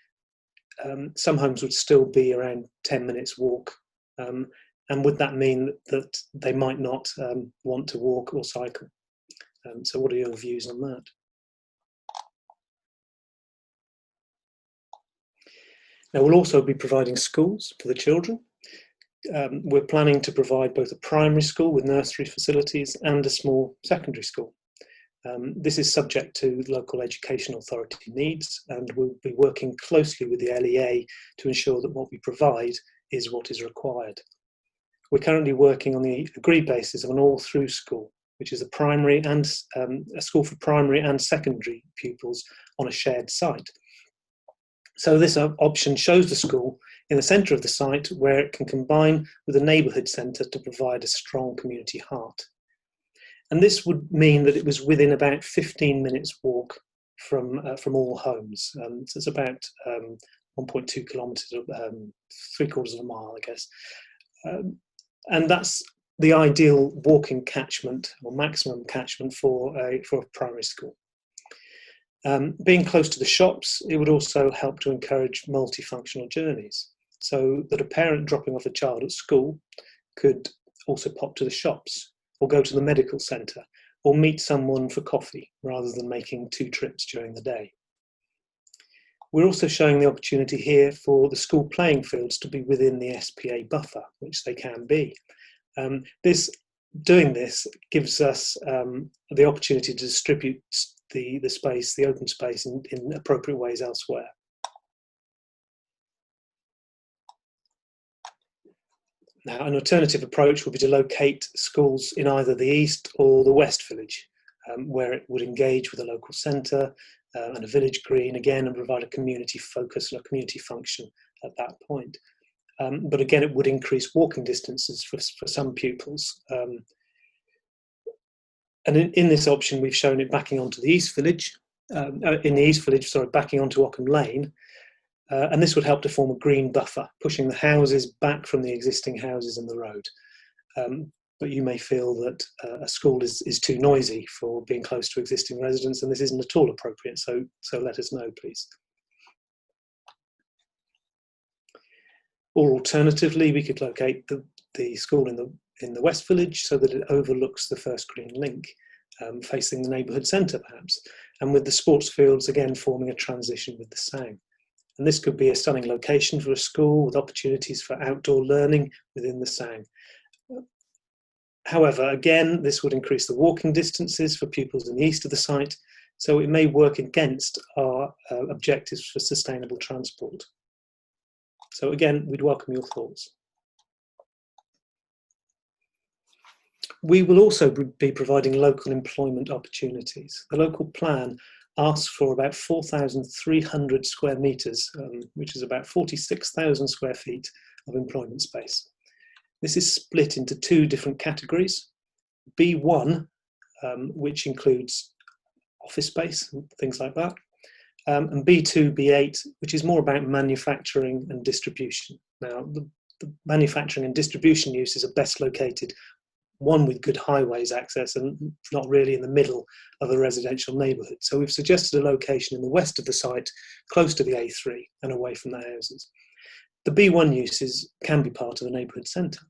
some homes would still be around 10 minutes walk. And would that mean that they might not want to walk or cycle? So what are your views on that? Now, we'll also be providing schools for the children. We're planning to provide both a primary school with nursery facilities and a small secondary school. This is subject to local education authority needs, and we'll be working closely with the LEA to ensure that what we provide is what is required. We're currently working on the agreed basis of an all-through school, which is a primary and a school for primary and secondary pupils on a shared site. So this option shows the school in the centre of the site, where it can combine with a neighbourhood centre to provide a strong community heart. And this would mean that it was within about 15 minutes walk from all homes. So it's about 1.2 kilometres, 3/4 of a mile, I guess. And that's the ideal walking catchment or maximum catchment for a primary school. Being close to the shops, it would also help to encourage multifunctional journeys, so that a parent dropping off a child at school could also pop to the shops or go to the medical centre or meet someone for coffee rather than making 2 trips during the day. We're also showing the opportunity here for the school playing fields to be within the SPA buffer, which they can be. Doing this gives us the opportunity to distribute the space, the open space, in appropriate ways elsewhere. Now, an alternative approach would be to locate schools in either the east or the west village, where it would engage with a local centre and a village green again, and provide a community focus and a community function at that point. But again, it would increase walking distances for some pupils. And in this option, we've shown it backing onto the East Village, backing onto Ockham Lane. And this would help to form a green buffer, pushing the houses back from the existing houses and the road. But you may feel that a school is too noisy for being close to existing residents, and this isn't at all appropriate, so let us know, please. Or alternatively, we could locate the school in the West Village so that it overlooks the First Green Link, facing the neighbourhood centre perhaps, and with the sports fields again forming a transition with the Sound. And this could be a stunning location for a school with opportunities for outdoor learning within the Sound. However, again, this would increase the walking distances for pupils in the east of the site, so it may work against our objectives for sustainable transport. So again, we'd welcome your thoughts. We will also be providing local employment opportunities. The local plan asks for about 4,300 square metres, which is about 46,000 square feet of employment space. This is split into 2 different categories. B1, which includes office space and things like that, and B2, B8, which is more about manufacturing and distribution. Now, the manufacturing and distribution uses are best located, one with good highways access and not really in the middle of a residential neighbourhood. So we've suggested a location in the west of the site, close to the A3 and away from the houses. The B1 uses can be part of the neighbourhood centre.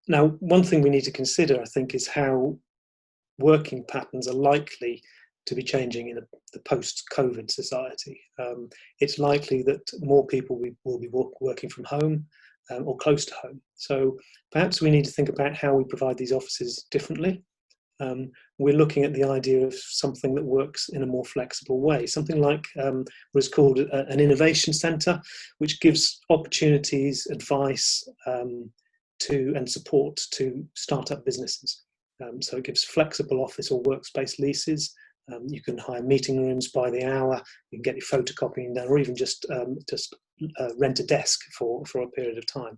Now, one thing we need to consider, I think, is how working patterns are likely to be changing in the post-COVID society. It's likely that more people will be working from home or close to home. So perhaps we need to think about how we provide these offices differently. We're looking at the idea of something that works in a more flexible way, something like was called an innovation centre, which gives opportunities, advice and support to start-up businesses. So it gives flexible office or workspace leases. You can hire meeting rooms by the hour. You can get your photocopying done, or even just rent a desk for a period of time.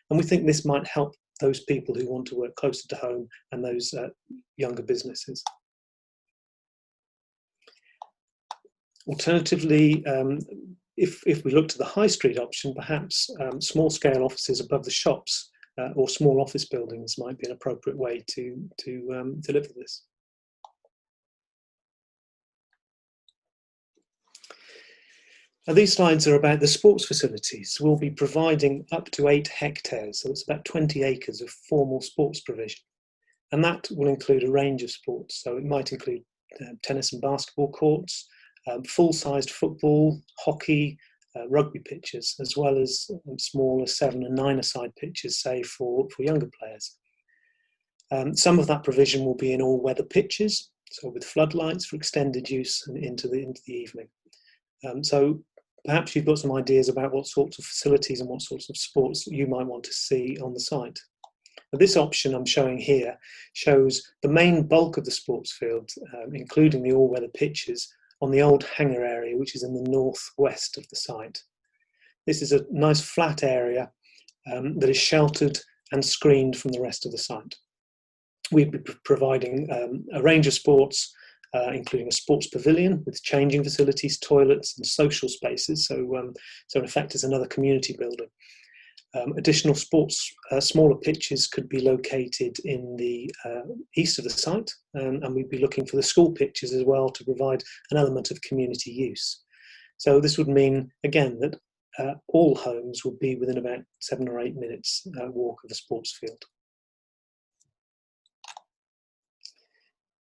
And we think this might help those people who want to work closer to home and those younger businesses. Alternatively, if we look to the high street option, perhaps small-scale offices above the shops or small office buildings might be an appropriate way to deliver this. These slides are about the sports facilities. We'll be providing up to 8 hectares, so it's about 20 acres of formal sports provision. And that will include a range of sports. So it might include tennis and basketball courts, full-sized football, hockey, rugby pitches, as well as smaller 7- and 9-a-side pitches, say, for younger players. Some of that provision will be in all-weather pitches, so with floodlights for extended use into the evening. So perhaps you've got some ideas about what sorts of facilities and what sorts of sports you might want to see on the site. But this option I'm showing here shows the main bulk of the sports field, including the all-weather pitches, on the old hangar area, which is in the northwest of the site. This is a nice flat area that is sheltered and screened from the rest of the site. We'll be providing a range of sports, including a sports pavilion with changing facilities, toilets and social spaces. So in effect, it's another community building. Additional sports, smaller pitches could be located in the east of the site, and we'd be looking for the school pitches as well to provide an element of community use. So this would mean, again, that all homes would be within about 7 or 8 minutes walk of a sports field.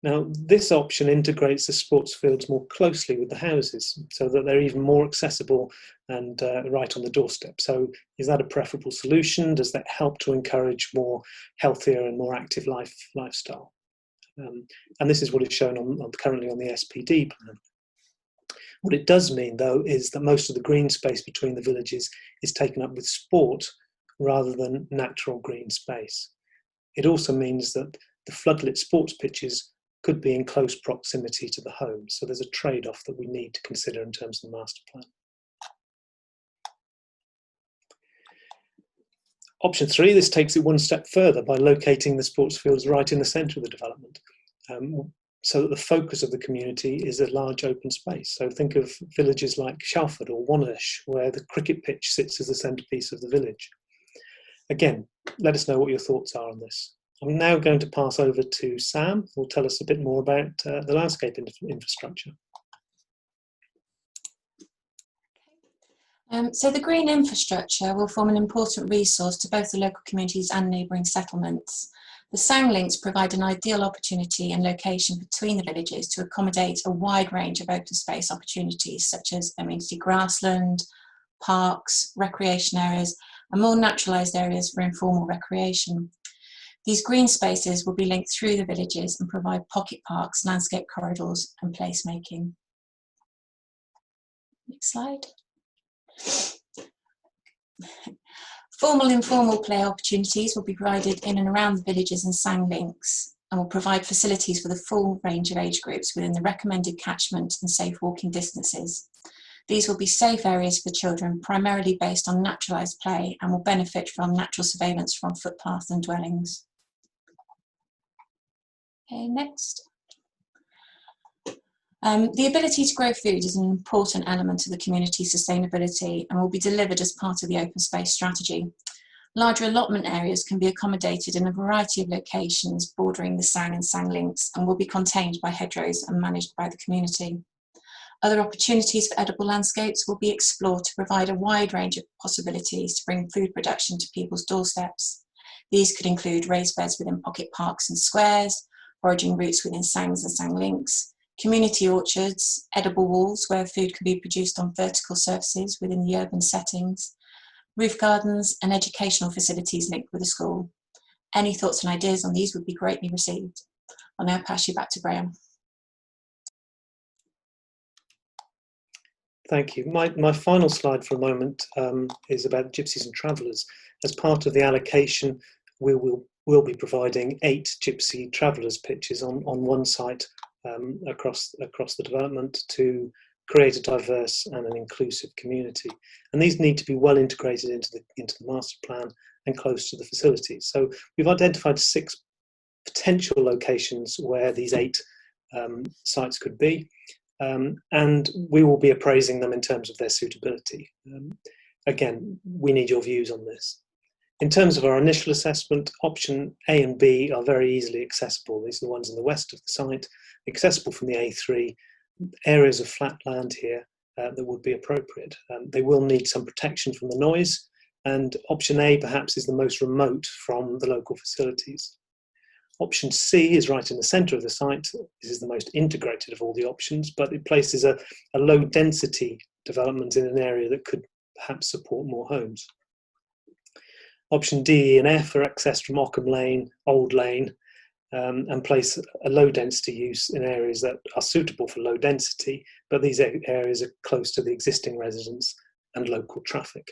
Now, this option integrates the sports fields more closely with the houses so that they're even more accessible and right on the doorstep. So is that a preferable solution? Does that help to encourage more healthier and more active lifestyle? And this is what is shown currently on the SPD plan. What it does mean, though, is that most of the green space between the villages is taken up with sport rather than natural green space. It also means that the floodlit sports pitches could be in close proximity to the home. So there's a trade-off that we need to consider in terms of the master plan. Option 3, this takes it one step further by locating the sports fields right in the centre of the development, so that the focus of the community is a large open space. So think of villages like Shalford or Wonersh, where the cricket pitch sits as the centrepiece of the village. Again, let us know what your thoughts are on this. I'm now going to pass over to Sam, who will tell us a bit more about the landscape infrastructure. So the green infrastructure will form an important resource to both the local communities and neighbouring settlements. The Sound links provide an ideal opportunity and location between the villages to accommodate a wide range of open space opportunities such as amenity grassland, parks, recreation areas and more naturalised areas for informal recreation. These green spaces will be linked through the villages and provide pocket parks, landscape corridors and placemaking. Next slide. Formal and informal play opportunities will be provided in and around the villages and Sound links and will provide facilities for the full range of age groups within the recommended catchment and safe walking distances. These will be safe areas for children, primarily based on naturalised play, and will benefit from natural surveillance from footpaths and dwellings. Okay, next. The ability to grow food is an important element of the community sustainability and will be delivered as part of the open space strategy. Larger allotment areas can be accommodated in a variety of locations bordering the Sound and Sound links and will be contained by hedgerows and managed by the community. Other opportunities for edible landscapes will be explored to provide a wide range of possibilities to bring food production to people's doorsteps. These could include raised beds within pocket parks and squares, foraging routes within Sounds and Sound links, community orchards, edible walls where food can be produced on vertical surfaces within the urban settings, roof gardens and educational facilities linked with a school. Any thoughts and ideas on these would be greatly received. I'll now pass you back to Graham. Thank you. My final slide for a moment is about gypsies and travellers. As part of the allocation, we'll be providing 8 gypsy travellers pitches on one site across the development to create a diverse and an inclusive community. And these need to be well integrated into the master plan and close to the facilities. So we've identified 6 potential locations where these 8 sites could be. And we will be appraising them in terms of their suitability. Again, we need your views on this. In terms of our initial assessment, option A and B are very easily accessible. These are the ones in the west of the site, accessible from the A3, areas of flat land here, that would be appropriate. They will need some protection from the noise, and option A perhaps is the most remote from the local facilities. Option C is right in the centre of the site. This is the most integrated of all the options, but it places a low density development in an area that could perhaps support more homes. Option D, E and F are accessed from Ockham Lane, Old Lane, and place a low density use in areas that are suitable for low density, but these areas are close to the existing residents and local traffic.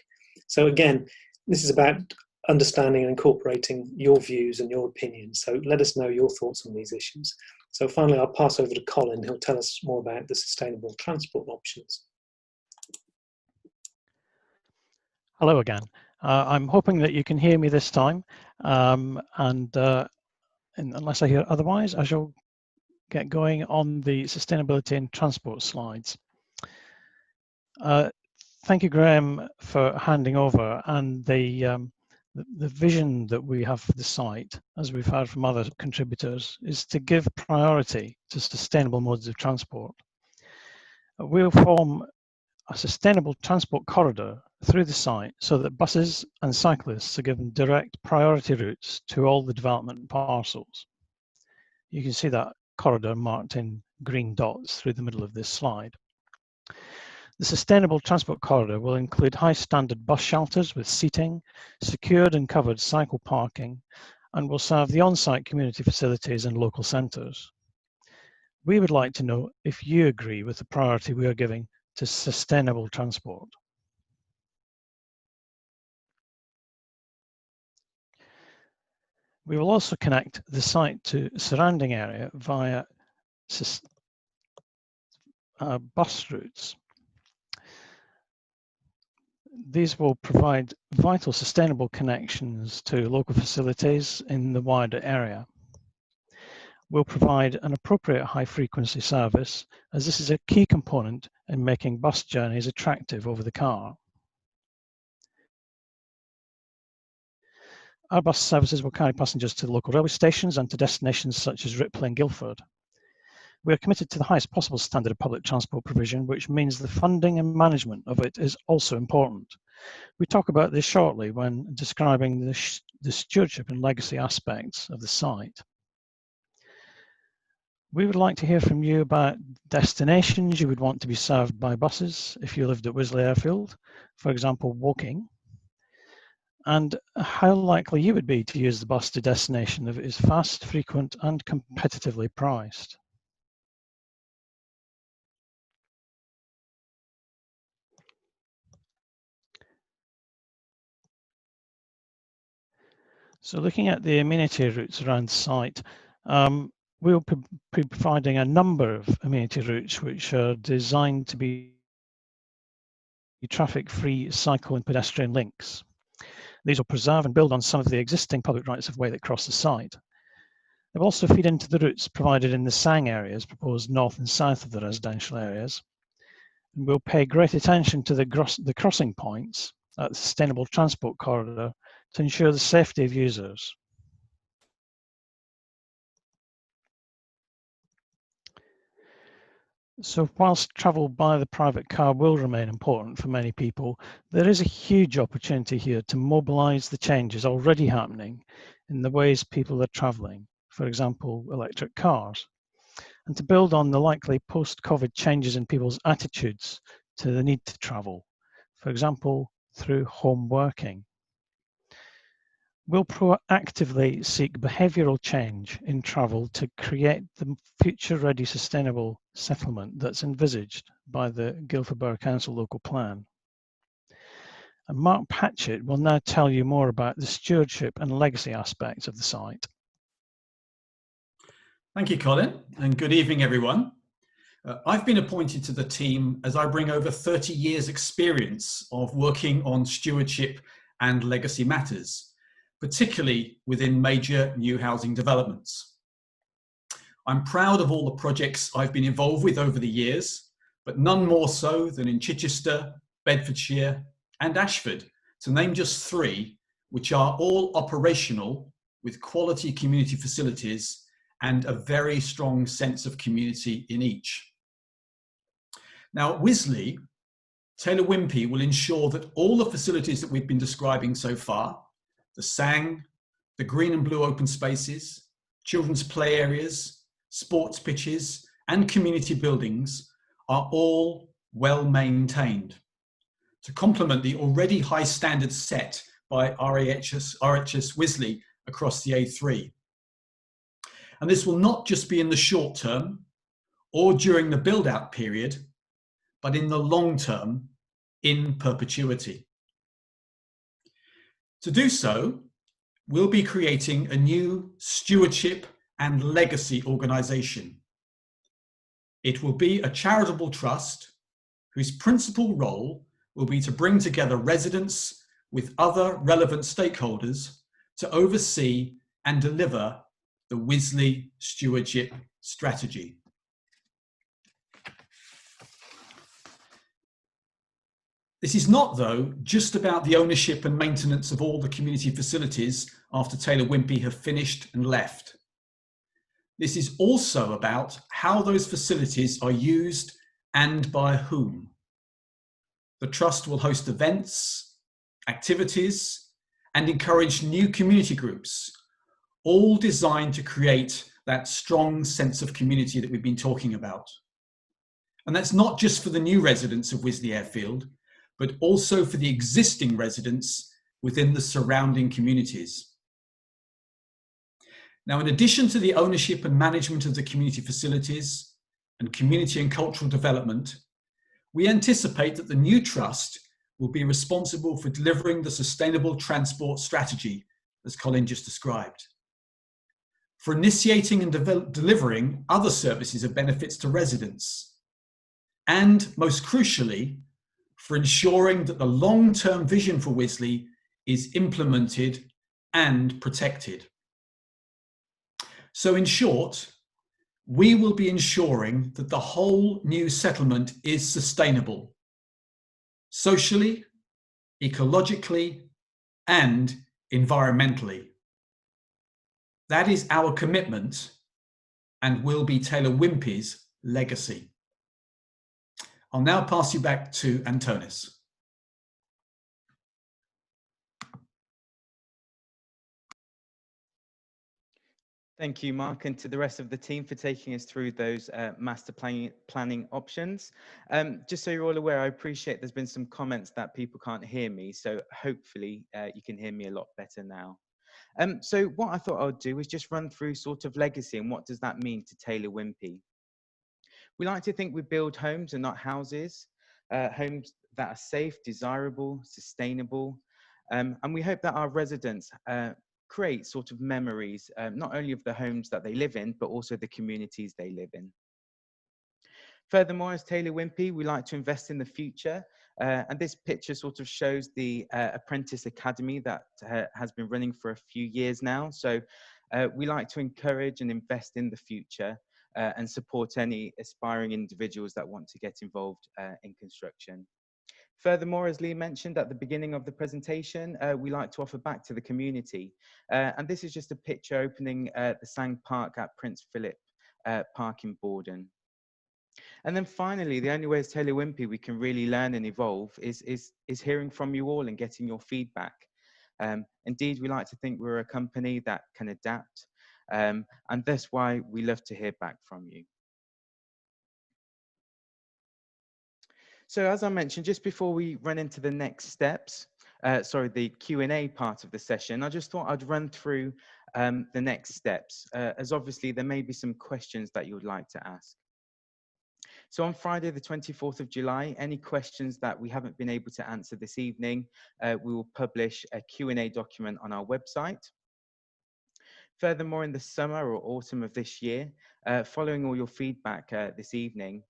So again, this is about understanding and incorporating your views and your opinions. So let us know your thoughts on these issues. So finally, I'll pass over to Colin, who'll tell us more about the sustainable transport options. Hello again. I'm hoping that you can hear me this time, and unless I hear otherwise, I shall get going on the sustainability and transport slides. Thank you, Graham, for handing over, and the vision that we have for the site, as we've heard from other contributors, is to give priority to sustainable modes of transport. We'll form a sustainable transport corridor through the site so that buses and cyclists are given direct priority routes to all the development parcels. You can see that corridor marked in green dots through the middle of this slide. The sustainable transport corridor will include high standard bus shelters with seating, secured and covered cycle parking, and will serve the on-site community facilities and local centres. We would like to know if you agree with the priority we are giving to sustainable transport. We will also connect the site to surrounding area via bus routes. These will provide vital sustainable connections to local facilities in the wider area. We'll provide an appropriate high-frequency service, as this is a key component in making bus journeys attractive over the car. Our bus services will carry passengers to local railway stations and to destinations such as Ripley and Guildford. We are committed to the highest possible standard of public transport provision, which means the funding and management of it is also important. We talk about this shortly when describing the stewardship and legacy aspects of the site. We would like to hear from you about destinations you would want to be served by buses if you lived at Wisley Airfield, for example, Woking, and how likely you would be to use the bus to destination if it is fast, frequent, and competitively priced. So looking at the amenity routes around the site, we'll be providing a number of amenity routes which are designed to be traffic-free cycle and pedestrian links. These will preserve and build on some of the existing public rights of way that cross the site. They will also feed into the routes provided in the SANG areas, proposed north and south of the residential areas. And we'll pay great attention to the crossing points at the sustainable transport corridor to ensure the safety of users. So whilst travel by the private car will remain important for many people, there is a huge opportunity here to mobilise the changes already happening in the ways people are travelling, for example, electric cars, and to build on the likely post-COVID changes in people's attitudes to the need to travel, for example, through home working. We'll proactively seek behavioural change in travel to create the future-ready sustainable settlement that's envisaged by the Guildford Borough Council local plan. And Mark Patchett will now tell you more about the stewardship and legacy aspects of the site. Thank you, Colin, and good evening, everyone. I've been appointed to the team as I bring over 30 years' experience of working on stewardship and legacy matters, particularly within major new housing developments. I'm proud of all the projects I've been involved with over the years, but none more so than in Chichester, Bedfordshire, and Ashford, to name just three, which are all operational with quality community facilities and a very strong sense of community in each. Now, Wisley Taylor Wimpey will ensure that all the facilities that we've been describing so far, the SANG, the green and blue open spaces, children's play areas, sports pitches, and community buildings are all well maintained to complement the already high standards set by RHS Wisley across the A3. And this will not just be in the short term or during the build out period, but in the long term, in perpetuity. To do so, we'll be creating a new stewardship and legacy organisation. It will be a charitable trust whose principal role will be to bring together residents with other relevant stakeholders to oversee and deliver the Wisley Stewardship Strategy. This is not, though, just about the ownership and maintenance of all the community facilities after Taylor Wimpey have finished and left. This is also about how those facilities are used and by whom. The Trust will host events, activities, and encourage new community groups, all designed to create that strong sense of community that we've been talking about. And that's not just for the new residents of Wisley Airfield, but also for the existing residents within the surrounding communities. Now, in addition to the ownership and management of the community facilities and community and cultural development, we anticipate that the new trust will be responsible for delivering the sustainable transport strategy, as Colin just described, for initiating and delivering other services of benefits to residents, and most crucially, for ensuring that the long-term vision for Wisley is implemented and protected. So in short, we will be ensuring that the whole new settlement is sustainable, socially, ecologically, and environmentally. That is our commitment and will be Taylor Wimpey's legacy. I'll now pass you back to Antonis. Thank you, Mark, and to the rest of the team for taking us through those master planning options. Just so you're all aware, I appreciate there's been some comments that people can't hear me, so hopefully you can hear me a lot better now. So what I thought I'd do is just run through sort of legacy and what does that mean to Taylor Wimpey. We like to think we build homes and not houses, homes that are safe, desirable, sustainable, and we hope that our residents create sort of memories, not only of the homes that they live in, but also the communities they live in. Furthermore, as Taylor Wimpey, we like to invest in the future, and this picture sort of shows the Apprentice Academy that has been running for a few years now. So we like to encourage and invest in the future and support any aspiring individuals that want to get involved in construction. Furthermore, as Lee mentioned at the beginning of the presentation, we like to offer back to the community. And this is just a picture opening the Sang Park at Prince Philip Park in Borden. And then finally, the only way as Taylor Wimpey we can really learn and evolve is hearing from you all and getting your feedback. Indeed, we like to think we're a company that can adapt, and that's why we love to hear back from you. So as I mentioned, just before we run into the next steps, the Q&A part of the session, I just thought I'd run through the next steps, as obviously there may be some questions that you would like to ask. So on Friday, the 24th of July, any questions that we haven't been able to answer this evening, we will publish a Q&A document on our website. Furthermore, in the summer or autumn of this year, following all your feedback this evening,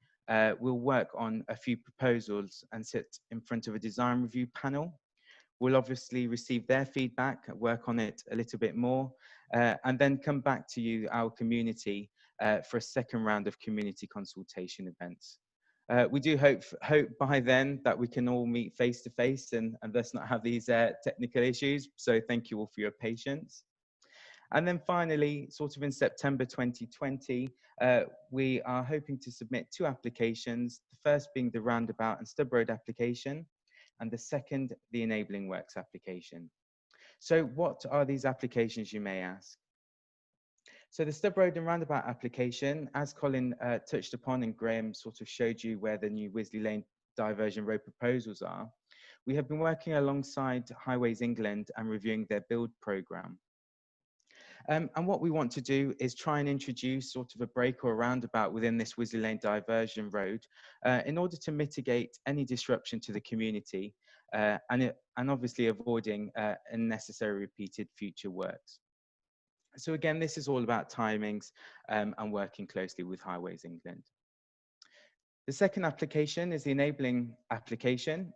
we'll work on a few proposals and sit in front of a design review panel. We'll obviously receive their feedback, work on it a little bit more, and then come back to you, our community, for a second round of community consultation events. We do hope by then that we can all meet face to face and thus not have these technical issues. So thank you all for your patience. And then finally, sort of in September 2020, we are hoping to submit 2 applications, the first being the roundabout and stub road application, and the second, the enabling works application. So what are these applications, you may ask? So the stub road and roundabout application, as Colin touched upon and Graham sort of showed you where the new Wisley Lane diversion road proposals are, we have been working alongside Highways England and reviewing their build programme. And what we want to do is try and introduce sort of a break or a roundabout within this Wisley Lane diversion road in order to mitigate any disruption to the community and obviously avoiding unnecessary repeated future works. So again, this is all about timings and working closely with Highways England. The second application is the enabling application.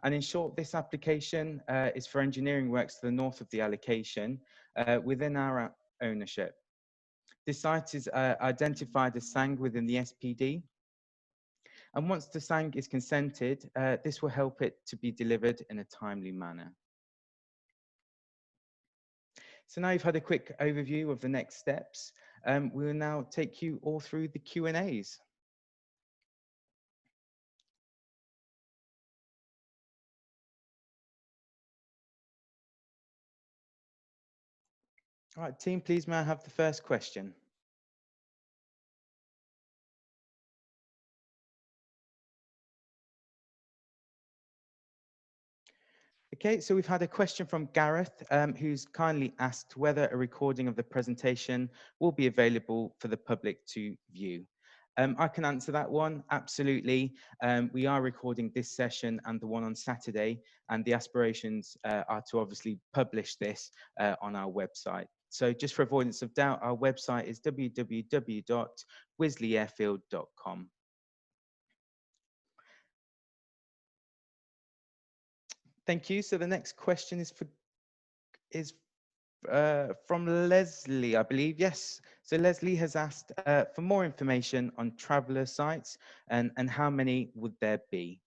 And in short, this application is for engineering works to the north of the allocation within our ownership. This site is identified as SANG within the SPD. And once the SANG is consented, this will help it to be delivered in a timely manner. So now you've had a quick overview of the next steps. We will now take you all through the Q&As. All right, team, please may I have the first question? Okay, so we've had a question from Gareth, who's kindly asked whether a recording of the presentation will be available for the public to view. I can answer that one, absolutely. We are recording this session and the one on Saturday, and the aspirations are to obviously publish this on our website. So just for avoidance of doubt, our website is www.wisleyairfield.com. Thank you. So the next question is from Leslie, I believe. Yes. So Leslie has asked for more information on traveller sites and how many would there be?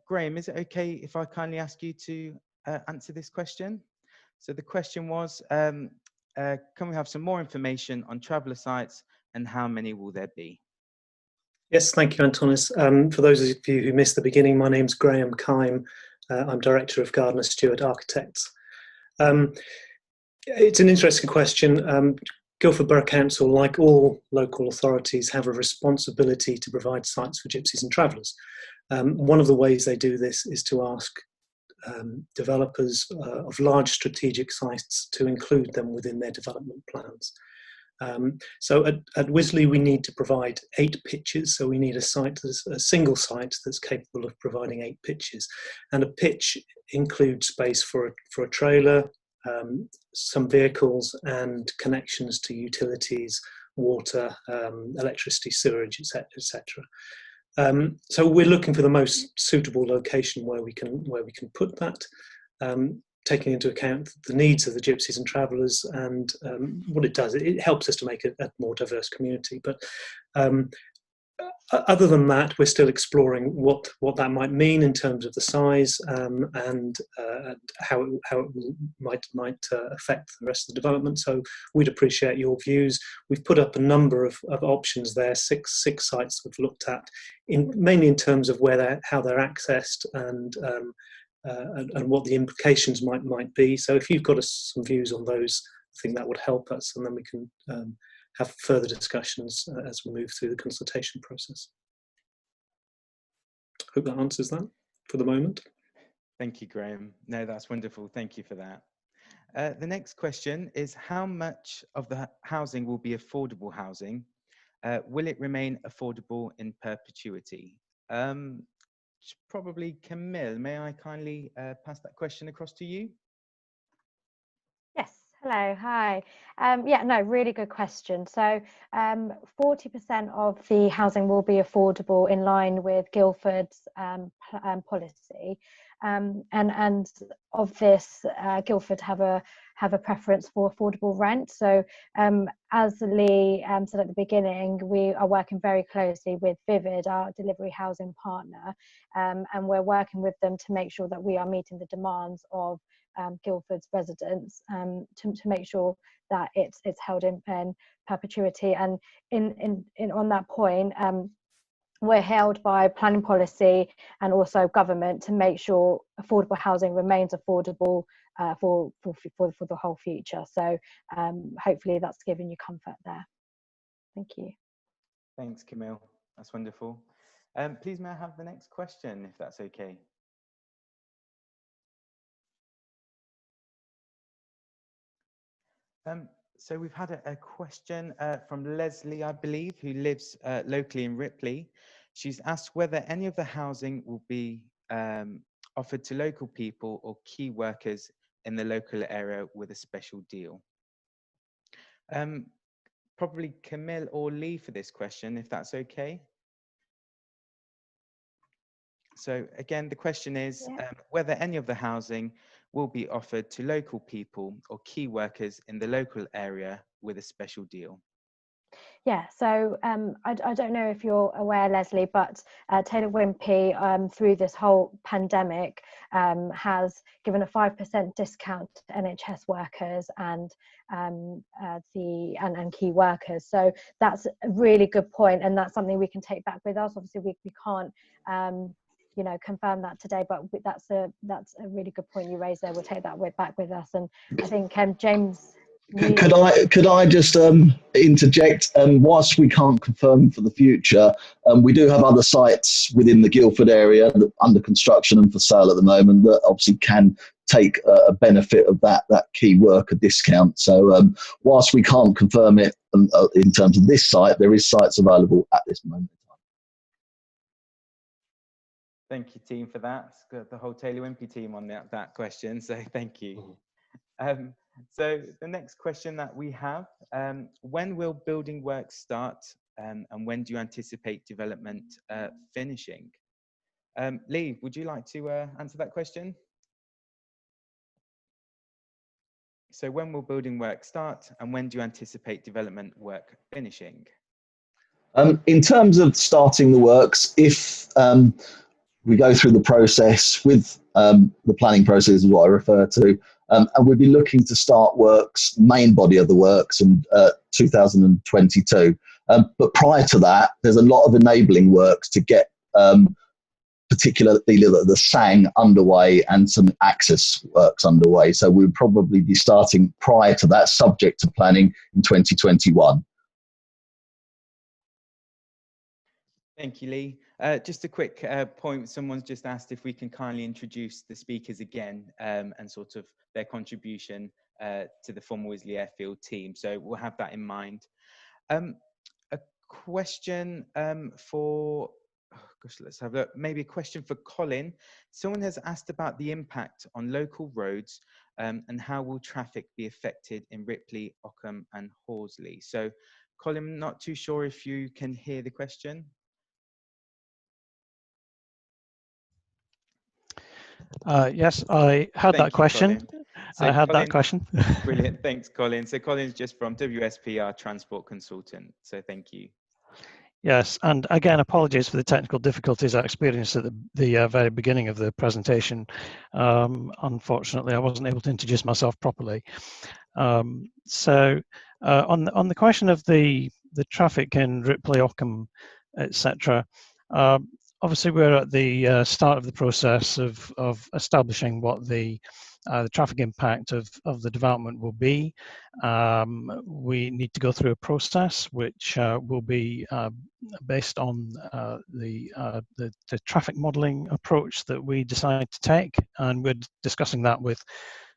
Graham, is it okay if I kindly ask you to answer this question? So the question was, can we have some more information on traveller sites and how many will there be? Yes, thank you, Antonis. For those of you who missed the beginning, my name's Graham Kime. I'm Director of Gardner Stewart Architects. It's an interesting question. Guildford Borough Council, like all local authorities, have a responsibility to provide sites for gypsies and travellers. One of the ways they do this is to ask developers of large strategic sites to include them within their development plans. So at Wisley, we need to provide 8 pitches. So we need a single site that's capable of providing 8 pitches. And a pitch includes space for a trailer, some vehicles and connections to utilities, water, electricity, sewerage, etc. So we're looking for the most suitable location where we can put that, taking into account the needs of the gypsies and travellers, and what it does, it helps us to make a more diverse community. But other than that, we're still exploring what that might mean in terms of the size and how it might affect the rest of the development. So we'd appreciate your views. We've put up a number of options there, six sites we've looked at, mainly in terms of how they're accessed and what the implications might be. So if you've got some views on those, I think that would help us, and then we can have further discussions as we move through the consultation process. Hope that answers that for the moment. Thank you, Graham. No, that's wonderful. Thank you for that. The next question is, how much of the housing will be affordable housing? Will it remain affordable in perpetuity? Probably Camille, may I kindly pass that question across to you? Yes, hello, hi. Yeah, no, really good question. So 40% of the housing will be affordable in line with Guildford's policy. and of this, Guildford have a preference for affordable rent. So as Lee said at the beginning, we are working very closely with Vivid, our delivery housing partner, and we're working with them to make sure that we are meeting the demands of Guildford's residents, to make sure that it's held in perpetuity. And on that point, we're held by planning policy and also government to make sure affordable housing remains affordable for the whole future. So hopefully that's given you comfort there. Thank you. Thanks, Camille. That's wonderful. Please may I have the next question, if that's okay? So we've had a question from Leslie, I believe, who lives locally in Ripley. She's asked whether any of the housing will be offered to local people or key workers in the local area with a special deal. Probably Camille or Lee for this question, if that's okay. So again, the question is whether any of the housing will be offered to local people or key workers in the local area with a special deal. Yeah, so I don't know if you're aware, Leslie, but Taylor Wimpey, through this whole pandemic, has given a 5% discount to NHS workers and key workers. So that's a really good point, and that's something we can take back with us. Obviously, we can't confirm that today, but that's a really good point you raised there. We'll take that back with us. And I think James, could I just interject? Whilst we can't confirm for the future, we do have other sites within the Guildford area that under construction and for sale at the moment that obviously can take a benefit of that key worker discount. So whilst we can't confirm it in terms of this site, there is sites available at this moment. Thank you, team, for that. It's got the whole Taylor Wimpey team on that question, so thank you. So the next question that we have, when will building work start, and when do you anticipate development finishing? Lee, would you like to answer that question? So when will building work start, and when do you anticipate development work finishing? In terms of starting the works, if we go through the process with the planning process is what I refer to, and we'll be looking to start works, main body of the works in 2022. But prior to that, there's a lot of enabling works to get particularly the SANG underway and some access works underway. So we'll probably be starting prior to that, subject to planning in 2021. Thank you, Lee. Just a quick point. Someone's just asked if we can kindly introduce the speakers again and sort of their contribution to the former Wisley Airfield team. So we'll have that in mind. A question for, let's have a look. Maybe a question for Colin. Someone has asked about the impact on local roads and how will traffic be affected in Ripley, Ockham and Horsley. So Colin, I'm not too sure if you can hear the question. Yes, I had that question. I had that question. Brilliant, thanks, Colin. So Colin's just from WSP, our transport consultant. So thank you. Yes, and again, apologies for the technical difficulties I experienced at the very beginning of the presentation. Unfortunately, I wasn't able to introduce myself properly. So on the question of the traffic in Ripley, Ockham, etc. Obviously, we're at the start of the process of establishing what the traffic impact of the development will be. We need to go through a process which will be based on the traffic modelling approach that we decide to take, and we're discussing that with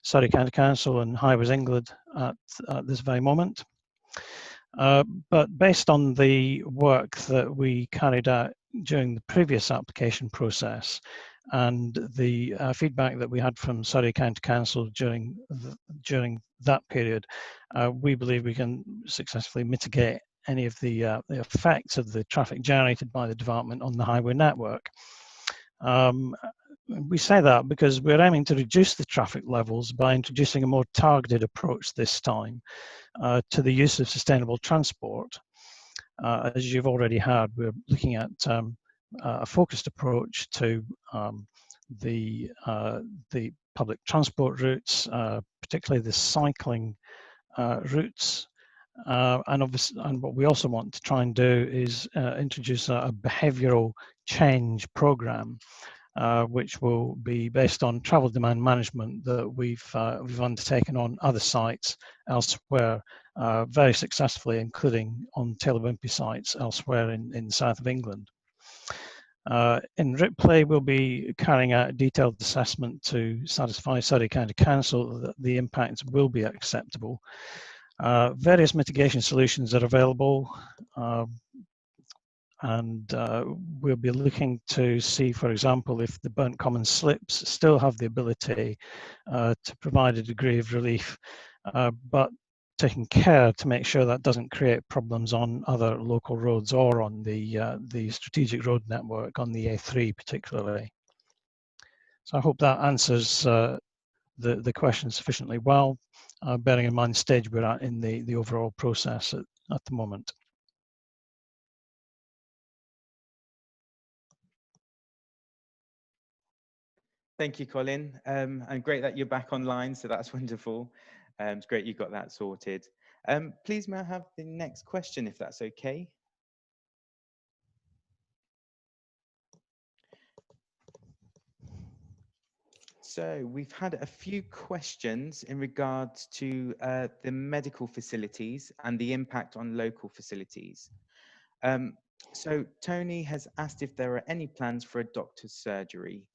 Surrey County Council and Highways England at this very moment. But based on the work that we carried out during the previous application process and the feedback that we had from Surrey County Council during that period, we believe we can successfully mitigate any of the effects of the traffic generated by the development on the highway network. we say that because we're aiming to reduce the traffic levels by introducing a more targeted approach this time to the use of sustainable transport. As you've already heard, we're looking at a focused approach to the public transport routes, particularly the cycling routes. And what we also want to try and do is introduce a behavioural change programme, which will be based on travel demand management that we've undertaken on other sites elsewhere, very successfully, including on Taylor Wimpey sites elsewhere in the south of England. In Ripley, we'll be carrying out a detailed assessment to satisfy Surrey County Council that the impacts will be acceptable. Various mitigation solutions are available, and we'll be looking to see, for example, if the burnt common slips still have the ability to provide a degree of relief, but taking care to make sure that doesn't create problems on other local roads or on the strategic road network on the A3 particularly. So I hope that answers the question sufficiently well, bearing in mind the stage we're at in the overall process at the moment. Thank you, Colin. And great that you're back online, so that's wonderful. It's great you got that sorted. Please may I have the next question, if that's okay? So we've had a few questions in regards to the medical facilities and the impact on local facilities. So Tony has asked if there are any plans for a doctor's surgery.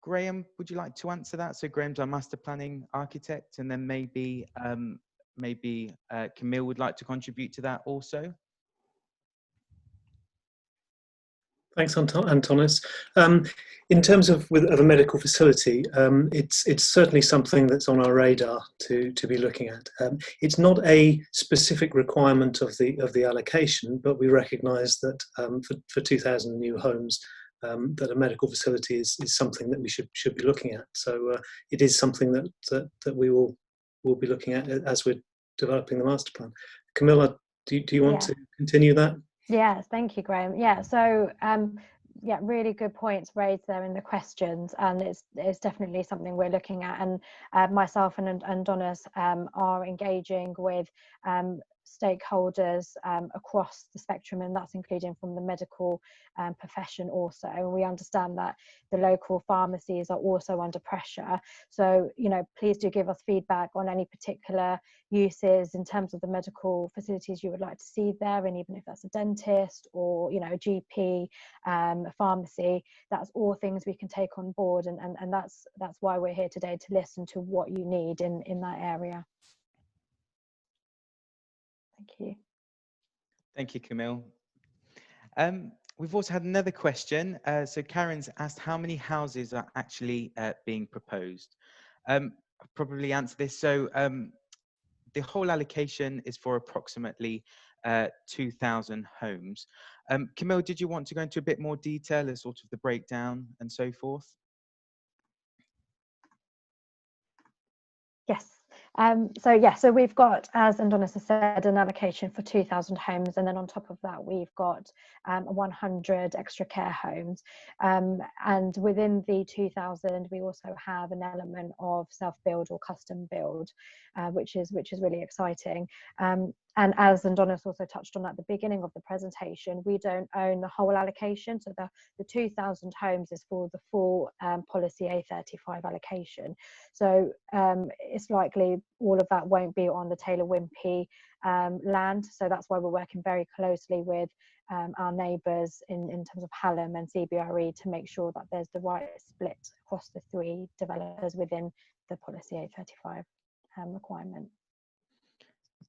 Graham, would you like to answer that? So Graham's our master planning architect, and then maybe Camille would like to contribute to that also. Thanks, Antonis. In terms of a medical facility, it's certainly something that's on our radar to be looking at. It's not a specific requirement of the allocation, but we recognise that for 2,000 new homes, that a medical facility is something that we should be looking at. So it is something that we will be looking at as we're developing the master plan. Camilla, do you want to continue that? Yes, thank you, Graham. Yeah, so yeah, really good points raised there in the questions, and it's definitely something we're looking at. And myself and Donis are engaging with stakeholders across the spectrum, and that's including from the medical profession also. And we understand that the local pharmacies are also under pressure. So, you know, please do give us feedback on any particular uses in terms of the medical facilities you would like to see there, and even if that's a dentist or, you know, a GP, a pharmacy, that's all things we can take on board, and that's why we're here today, to listen to what you need in that area. Thank you. Thank you, Camille. We've also had another question. So Karen's asked how many houses are actually being proposed. I'll probably answer this. So the whole allocation is for approximately 2,000 homes. Camille, did you want to go into a bit more detail as sort of the breakdown and so forth? Yes. So we've got, as Andonis has said, an allocation for 2,000 homes, and then on top of that we've got 100 extra care homes, and within the 2,000 we also have an element of self-build or custom build, which is really exciting. And as Andonis also touched on at the beginning of the presentation, we don't own the whole allocation. So the 2,000 homes is for the full policy A35 allocation. So it's likely all of that won't be on the Taylor Wimpey land. So that's why we're working very closely with our neighbours in terms of Hallam and CBRE to make sure that there's the right split across the three developers within the policy A35 requirement.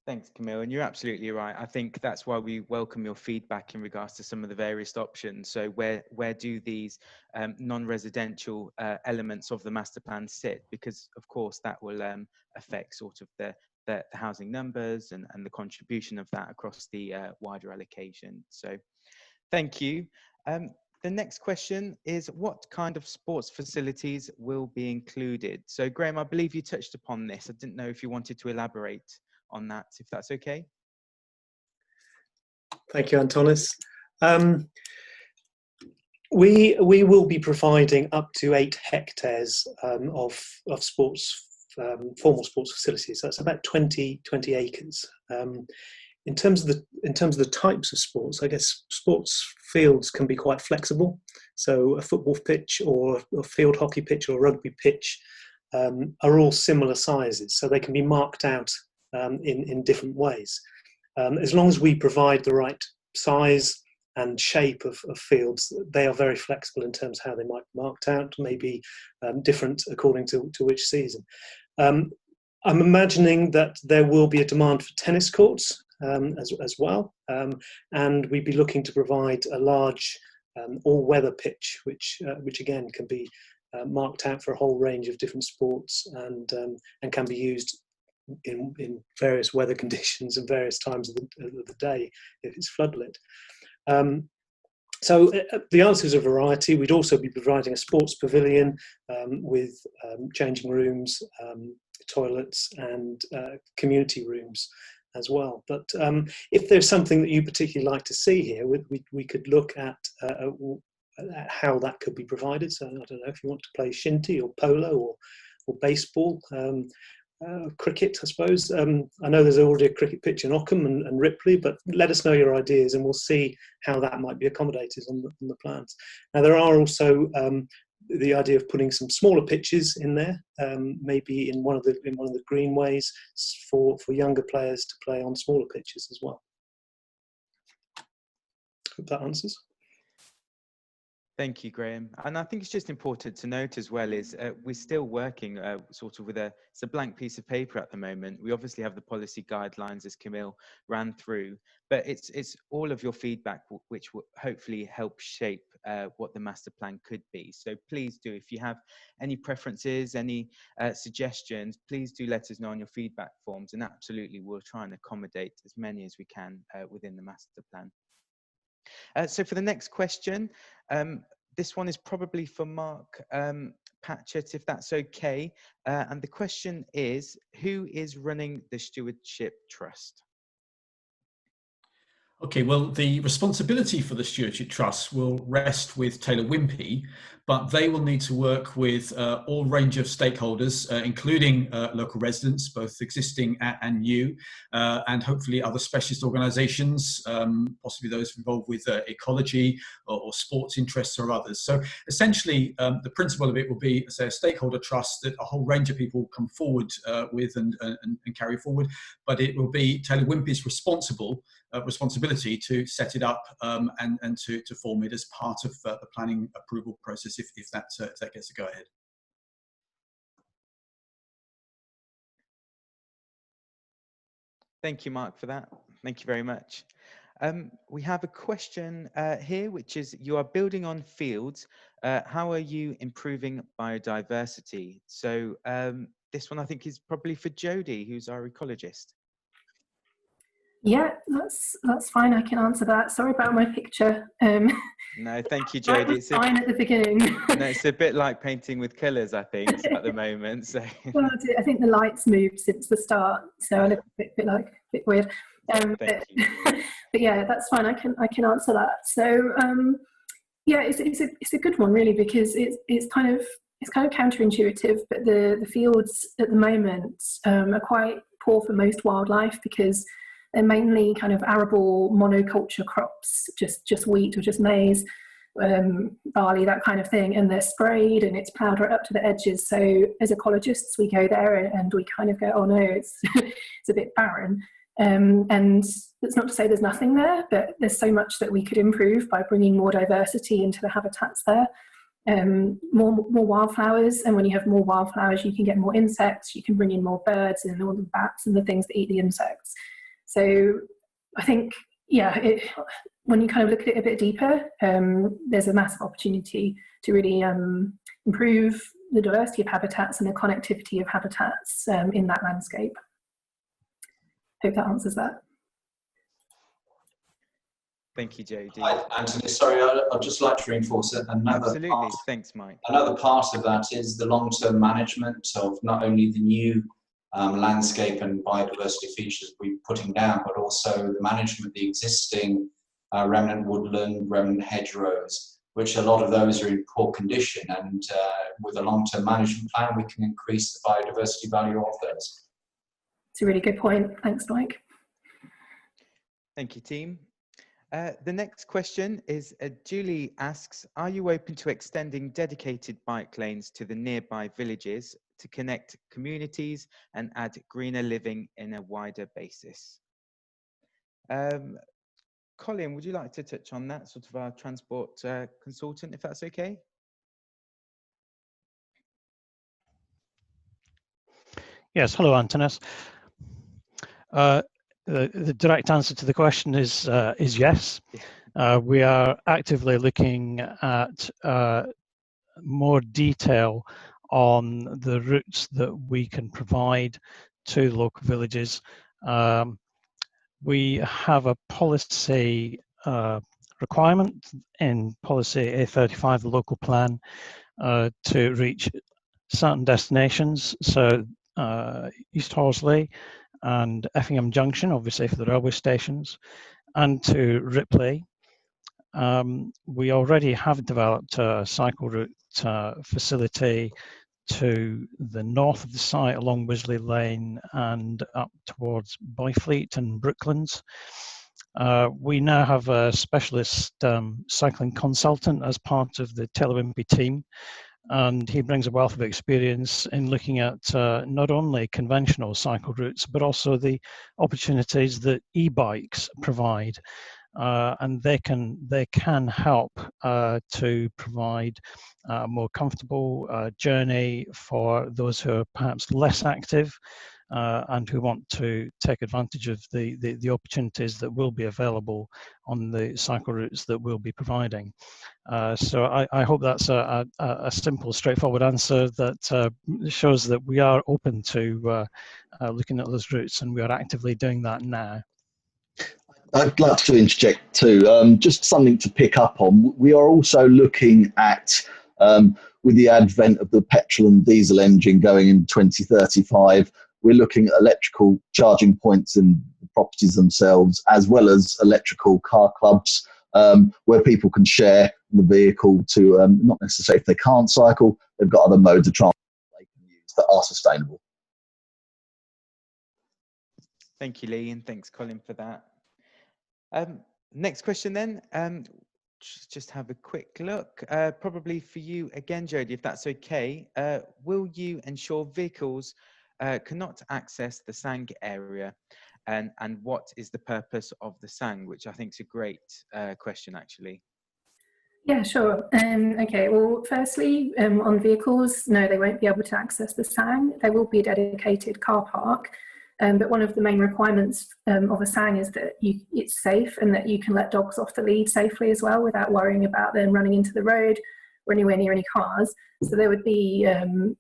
Thanks, Camille, and you're absolutely right. I think that's why we welcome your feedback in regards to some of the various options. So where do these non-residential elements of the master plan sit? Because of course that will affect sort of the housing numbers and the contribution of that across the wider allocation. So thank you. The next question is, what kind of sports facilities will be included? So Graham, I believe you touched upon this. I didn't know if you wanted to elaborate on that, if that's okay. Thank you, Antonis. We will be providing up to 8 hectares of sports, formal sports facilities. That's about 20 acres. In terms of the types of sports, I guess sports fields can be quite flexible. So a football pitch or a field hockey pitch or a rugby pitch are all similar sizes, so they can be marked out in different ways. As long as we provide the right size and shape of fields, they are very flexible in terms of how they might be marked out, maybe different according to which season. I'm imagining that there will be a demand for tennis courts as well, and we'd be looking to provide a large all-weather pitch, which again can be marked out for a whole range of different sports and can be used in various weather conditions and various times of the day if it's floodlit. So the answer is a variety. We'd also be providing a sports pavilion with changing rooms, toilets and community rooms as well. But if there's something that you particularly like to see here, we could look at how that could be provided. So I don't know if you want to play shinty or polo or baseball, cricket, I suppose. I know there's already a cricket pitch in Ockham and Ripley, but let us know your ideas and we'll see how that might be accommodated on the plans. Now there are also the idea of putting some smaller pitches in there, maybe in one of the greenways for younger players to play on smaller pitches as well. Hope that answers. Thank you, Graham. And I think it's just important to note as well is we're still working sort of with it's a blank piece of paper at the moment. We obviously have the policy guidelines as Camille ran through, but it's all of your feedback which will hopefully help shape what the master plan could be. So please do, if you have any preferences, any suggestions, please do let us know on your feedback forms, and absolutely we'll try and accommodate as many as we can within the master plan. So for the next question, this one is probably for Mark Patchett, if that's okay. And the question is, who is running the Stewardship Trust? Okay, well, the responsibility for the Stewardship Trust will rest with Taylor Wimpey, but they will need to work with all range of stakeholders, including local residents, both existing and new, and hopefully other specialist organisations, possibly those involved with ecology or sports interests or others. So essentially, the principle of it will be, say, a stakeholder trust that a whole range of people come forward with and carry forward, but it will be Taylor Wimpey's responsibility to set it up and to form it as part of the planning approval process if that gets to go ahead. Thank you, Mark, for that. Thank you very much. We have a question here, which is, you are building on fields. How are you improving biodiversity? So this one I think is probably for Jodie, who's our ecologist. Yeah, that's fine. I can answer that. Sorry about my picture. No, thank you, Jodie. It's fine at the beginning. No, it's a bit like painting with colours, I think, at the moment. So. Well, I think the lights moved since the start, so I look a bit weird. But yeah, that's fine. I can answer that. So yeah, it's a good one really, because it's kind of counterintuitive, but the fields at the moment are quite poor for most wildlife because they're mainly kind of arable monoculture crops, just wheat or just maize, barley, that kind of thing, and they're sprayed and it's ploughed right up to the edges. So as ecologists, we go there and we kind of go, oh no, it's it's a bit barren. And that's not to say there's nothing there, but there's so much that we could improve by bringing more diversity into the habitats there. More wildflowers, and when you have more wildflowers, you can get more insects, you can bring in more birds and all the bats and the things that eat the insects. So I think, yeah, when you kind of look at it a bit deeper, there's a massive opportunity to really improve the diversity of habitats and the connectivity of habitats in that landscape. Hope that answers that. Thank you, Jody. Hi, Anthony. Sorry, I'd just like to reinforce it. Absolutely. Thanks, Mike. Another part of that is the long-term management of not only the new landscape and biodiversity features we're putting down, but also the management of the existing remnant woodland, remnant hedgerows, which a lot of those are in poor condition. And with a long-term management plan, we can increase the biodiversity value of those. It's a really good point. Thanks, Mike. Thank you, team. The next question is, Julie asks, are you open to extending dedicated bike lanes to the nearby villages to connect communities and add greener living in a wider basis? Colin, would you like to touch on that, sort of our transport consultant, if that's okay? Yes, hello, Antonis. The direct answer to the question is yes. We are actively looking at more detail on the routes that we can provide to local villages. We have a policy requirement in policy A35, the local plan, to reach certain destinations. So East Horsley and Effingham Junction, obviously for the railway stations, and to Ripley. We already have developed a cycle route facility to the north of the site along Wisley Lane and up towards Byfleet and Brooklands. We now have a specialist cycling consultant as part of the Taylor Wimpey team, and he brings a wealth of experience in looking at not only conventional cycle routes, but also the opportunities that e-bikes provide. And they can help to provide a more comfortable journey for those who are perhaps less active and who want to take advantage of the opportunities that will be available on the cycle routes that we'll be providing. So I hope that's a simple, straightforward answer that shows that we are open to looking at those routes, and we are actively doing that now. I'd like to interject too, just something to pick up on. We are also looking at, with the advent of the petrol and diesel engine going in 2035, we're looking at electrical charging points in the properties themselves, as well as electrical car clubs, where people can share the vehicle to, not necessarily if they can't cycle, they've got other modes of transport they can use that are sustainable. Thank you, Lee, and thanks, Colin, for that. Next question then, just have a quick look, probably for you again, Jody, if that's okay. Will you ensure vehicles cannot access the Sang area, and what is the purpose of the Sang, which I think is a great question, actually. Yeah, sure. Okay, well, firstly, on vehicles, no, they won't be able to access the Sang. There will be a dedicated car park. But one of the main requirements of a Sang is that it's safe and that you can let dogs off the lead safely as well without worrying about them running into the road or anywhere near any cars. So there would be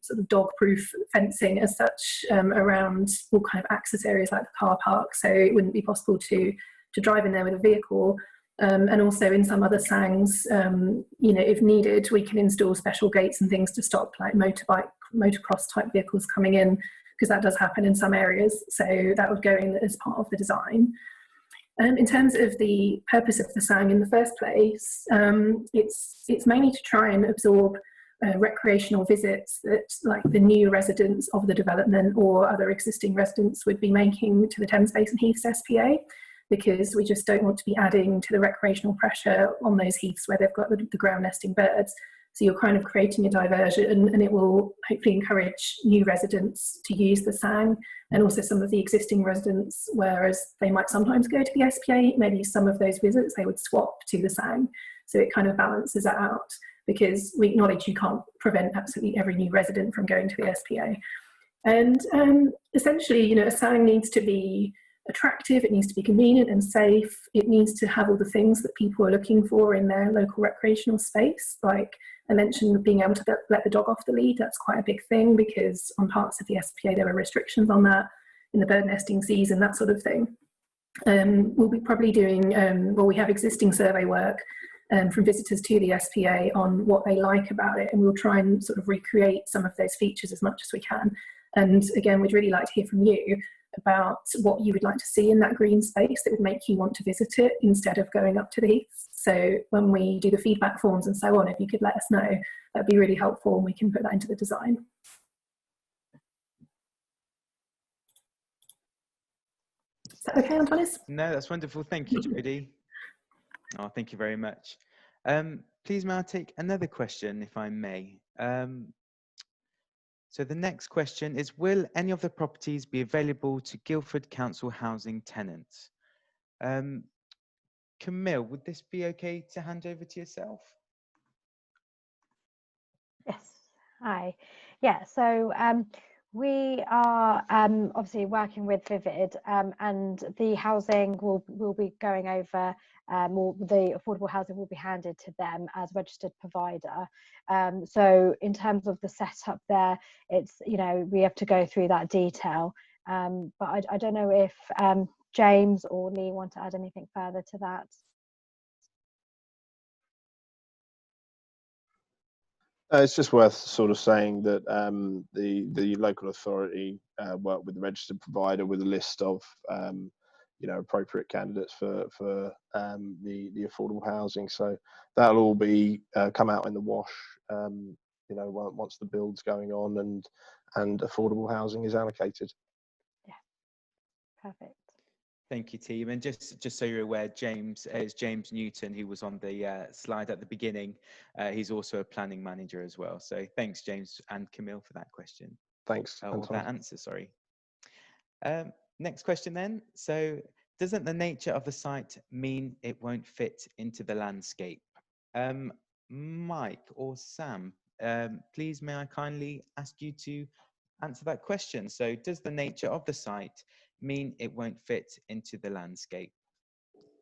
sort of dog-proof fencing as such around all kind of access areas like the car park, so it wouldn't be possible to drive in there with a vehicle. And also in some other Sangs, you know, if needed, we can install special gates and things to stop like motocross type vehicles coming in, because that does happen in some areas, so that would go in as part of the design. In terms of the purpose of the Sang in the first place, it's mainly to try and absorb recreational visits that like the new residents of the development or other existing residents would be making to the Thames Basin Heaths SPA, because we just don't want to be adding to the recreational pressure on those heaths where they've got the ground nesting birds. So you're kind of creating a diversion, and it will hopefully encourage new residents to use the Sang, and also some of the existing residents, whereas they might sometimes go to the SPA, maybe some of those visits they would swap to the Sang. So it kind of balances it out, because we acknowledge you can't prevent absolutely every new resident from going to the SPA. And essentially, you know, a Sang needs to be attractive, it needs to be convenient and safe, it needs to have all the things that people are looking for in their local recreational space. Like I mentioned, being able to let the dog off the lead, that's quite a big thing, because on parts of the SPA there were restrictions on that in the bird nesting season, that sort of thing. we'll be probably doing, well, we have existing survey work from visitors to the SPA on what they like about it, and we'll try and sort of recreate some of those features as much as we can. And again, we'd really like to hear from you about what you would like to see in that green space that would make you want to visit it instead of going up to the heaths. So when we do the feedback forms and so on, if you could let us know, that'd be really helpful, and we can put that into the design. Is that okay, Antonis? No, that's wonderful. Thank you, Jodie. Oh, thank you very much. Please, may I take another question, if I may? So the next question is, will any of the properties be available to Guildford Council housing tenants? Camille, would this be okay to hand over to yourself? Yes, hi. Yeah, so we are obviously working with Vivid, and the housing will be going over, the affordable housing will be handed to them as registered provider. So in terms of the setup there, it's, you know, we have to go through that detail. But I don't know if James or Lee want to add anything further to that. It's just worth sort of saying that the local authority work with the registered provider with a list of you know, appropriate candidates for the affordable housing. So that'll all be come out in the wash, you know, once the build's going on and affordable housing is allocated. Yeah, perfect. Thank you, team. And just so you're aware, James is James Newton, who was on the slide at the beginning. He's also a planning manager as well. So thanks, James and Camille, for that question. Thanks. Or that answer, sorry. Next question then. So doesn't the nature of the site mean it won't fit into the landscape? Mike or Sam, please may I kindly ask you to answer that question. So does the nature of the site mean it won't fit into the landscape?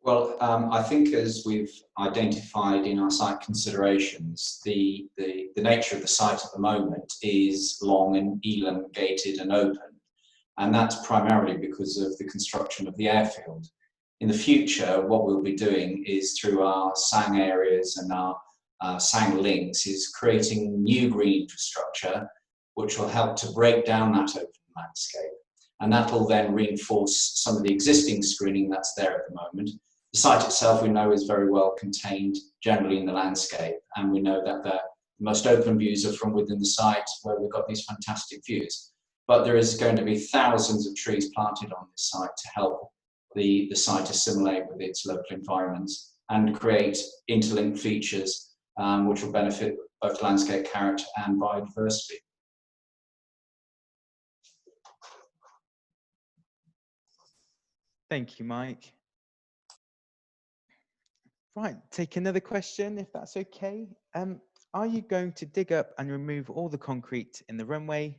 Well, I think as we've identified in our site considerations, the nature of the site at the moment is long and elongated and open. And that's primarily because of the construction of the airfield. In the future, what we'll be doing is through our SANG areas and our SANG links is creating new green infrastructure, which will help to break down that open landscape. And that will then reinforce some of the existing screening that's there at the moment. The site itself, we know, is very well contained generally in the landscape. And we know that the most open views are from within the site, where we've got these fantastic views. But there is going to be thousands of trees planted on this site to help the site assimilate with its local environments and create interlinked features which will benefit both landscape character and biodiversity. Thank you, Mike. Right, take another question, if that's okay. Are you going to dig up and remove all the concrete in the runway?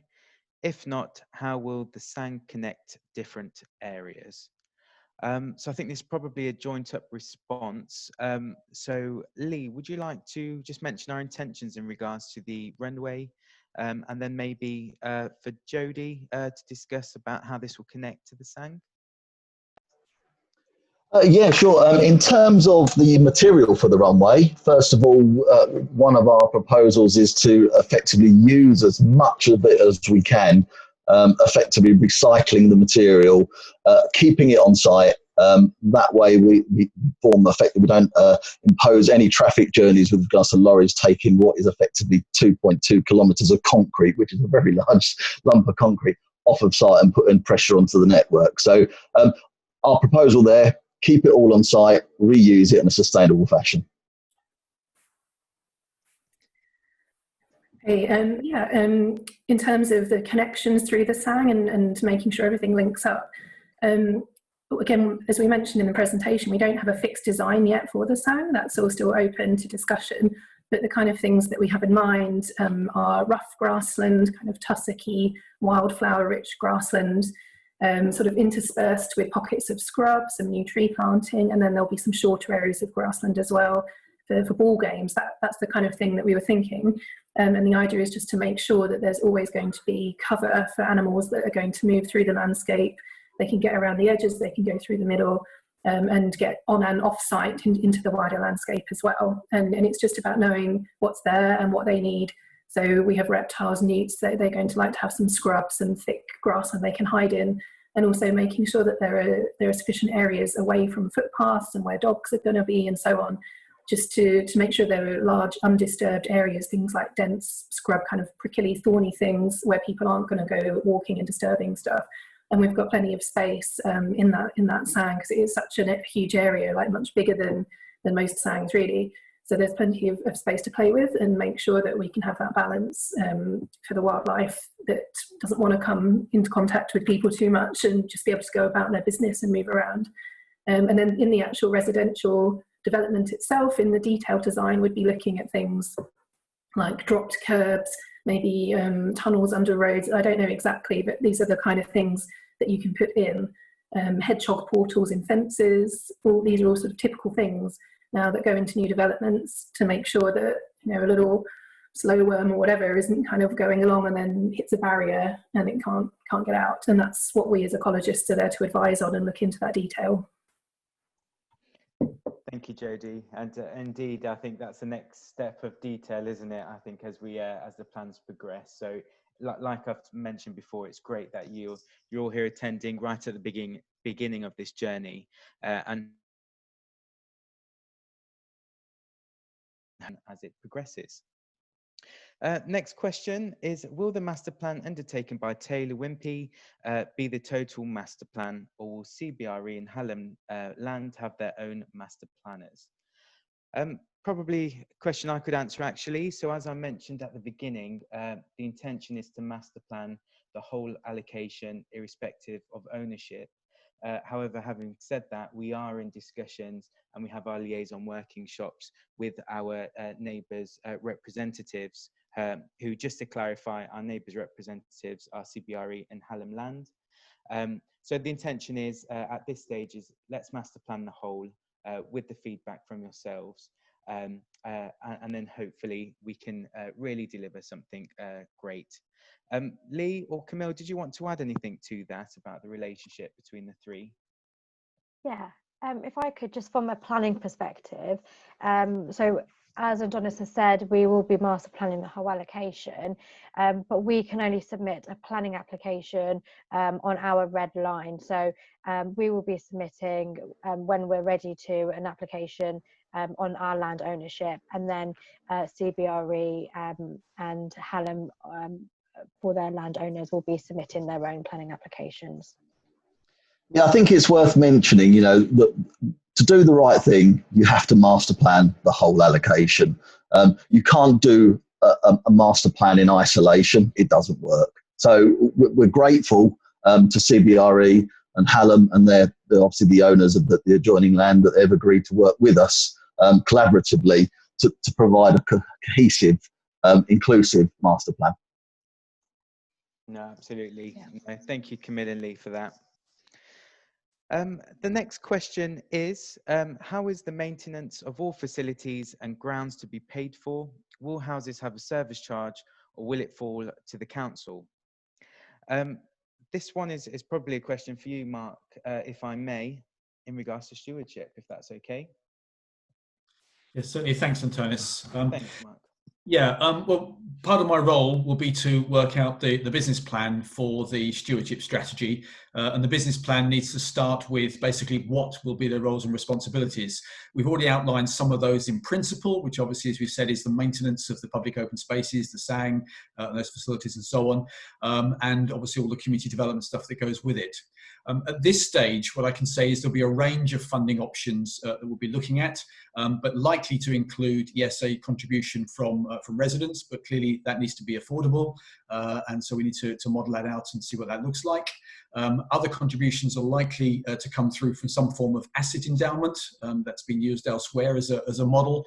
If not, how will the SANG connect different areas? So I think this is probably a joint up response. So Lee, would you like to just mention our intentions in regards to the runway? And then maybe for Jodie to discuss about how this will connect to the SANG? Yeah, sure. In terms of the material for the runway, first of all, one of our proposals is to effectively use as much of it as we can, effectively recycling the material, keeping it on site. That way we form effectively, we don't impose any traffic journeys with regards to lorries taking what is effectively 2.2 kilometres of concrete, which is a very large lump of concrete, off of site and putting pressure onto the network. So our proposal there, keep it all on site, reuse it in a sustainable fashion. Okay, in terms of the connections through the SANG and making sure everything links up, again, as we mentioned in the presentation, we don't have a fixed design yet for the SANG. That's all still open to discussion, but the kind of things that we have in mind are rough grassland, kind of tussocky, wildflower-rich grassland, sort of interspersed with pockets of scrub, some new tree planting, and then there'll be some shorter areas of grassland as well for ball games. That's the kind of thing that we were thinking. And the idea is just to make sure that there's always going to be cover for animals that are going to move through the landscape. they can get around the edges, they can go through the middle, and get on and off site into the wider landscape as well. And it's just about knowing what's there and what they need. So we have reptiles, newts, they're going to like to have some scrubs and thick grass that they can hide in, and also making sure that there are sufficient areas away from footpaths and where dogs are going to be and so on, just to make sure there are large undisturbed areas, things like dense scrub, kind of prickly, thorny things where people aren't going to go walking and disturbing stuff. And we've got plenty of space in that sang, because it is such a huge area, like much bigger than most sangs really. So there's plenty of space to play with, and make sure that we can have that balance for the wildlife that doesn't want to come into contact with people too much, and just be able to go about their business and move around. And then in the actual residential development itself, in the detailed design, we'd be looking at things like dropped curbs, maybe tunnels under roads. I don't know exactly, but these are the kind of things that you can put in. Hedgehog portals in fences, these are all sort of typical things now that go into new developments, to make sure that, you know, a little slow worm or whatever isn't kind of going along and then hits a barrier and it can't get out. And that's what we as ecologists are there to advise on and look into that detail. Thank you, Jodie. And indeed, I think that's the next step of detail, isn't it? I think as the plans progress. So, like I've mentioned before, it's great that you're all here attending right at the beginning of this journey, and as it progresses. Next question is, will the master plan undertaken by Taylor Wimpey be the total master plan, or will CBRE and Hallam Land have their own master planners? Probably a question I could answer actually. So as I mentioned at the beginning, the intention is to master plan the whole allocation irrespective of ownership. However, having said that, we are in discussions and we have our liaison working shops with our neighbours' representatives, who, just to clarify, our neighbours' representatives are CBRE and Hallam Land. So the intention is, at this stage, is let's master plan the whole with the feedback from yourselves, and then hopefully we can really deliver something great. Lee or Camille, did you want to add anything to that about the relationship between the three? Yeah, if I could, just from a planning perspective, so as Adonis has said, we will be master planning the whole allocation, but we can only submit a planning application on our red line. So we will be submitting, when we're ready to, an application on our land ownership, and then CBRE and Hallam, for their landowners, will be submitting their own planning applications. Yeah, I think it's worth mentioning, you know, that to do the right thing, you have to master plan the whole allocation. You can't do a master plan in isolation. It doesn't work. So we're grateful to CBRE and Hallam, and they're obviously the owners of the adjoining land, that they've agreed to work with us collaboratively to provide a cohesive, inclusive master plan. No, absolutely. Yeah. No, thank you, Camille and Lee, for that. The next question is, how is the maintenance of all facilities and grounds to be paid for? Will houses have a service charge, or will it fall to the council? This one is probably a question for you, Mark, if I may, in regards to stewardship, if that's okay. Yes, certainly. Thanks, Antonis. Thanks, Mark. Yeah, well, part of my role will be to work out the business plan for the stewardship strategy, and the business plan needs to start with basically what will be the roles and responsibilities. We've already outlined some of those in principle, which obviously, as we've said, is the maintenance of the public open spaces, the SANG, those facilities and so on, and obviously all the community development stuff that goes with it. At this stage, what I can say is there'll be a range of funding options that we'll be looking at, but likely to include, yes, a contribution from residents, but clearly that needs to be affordable, and so we need to model that out and see what that looks like. Other contributions are likely to come through from some form of asset endowment that's been used elsewhere as a model,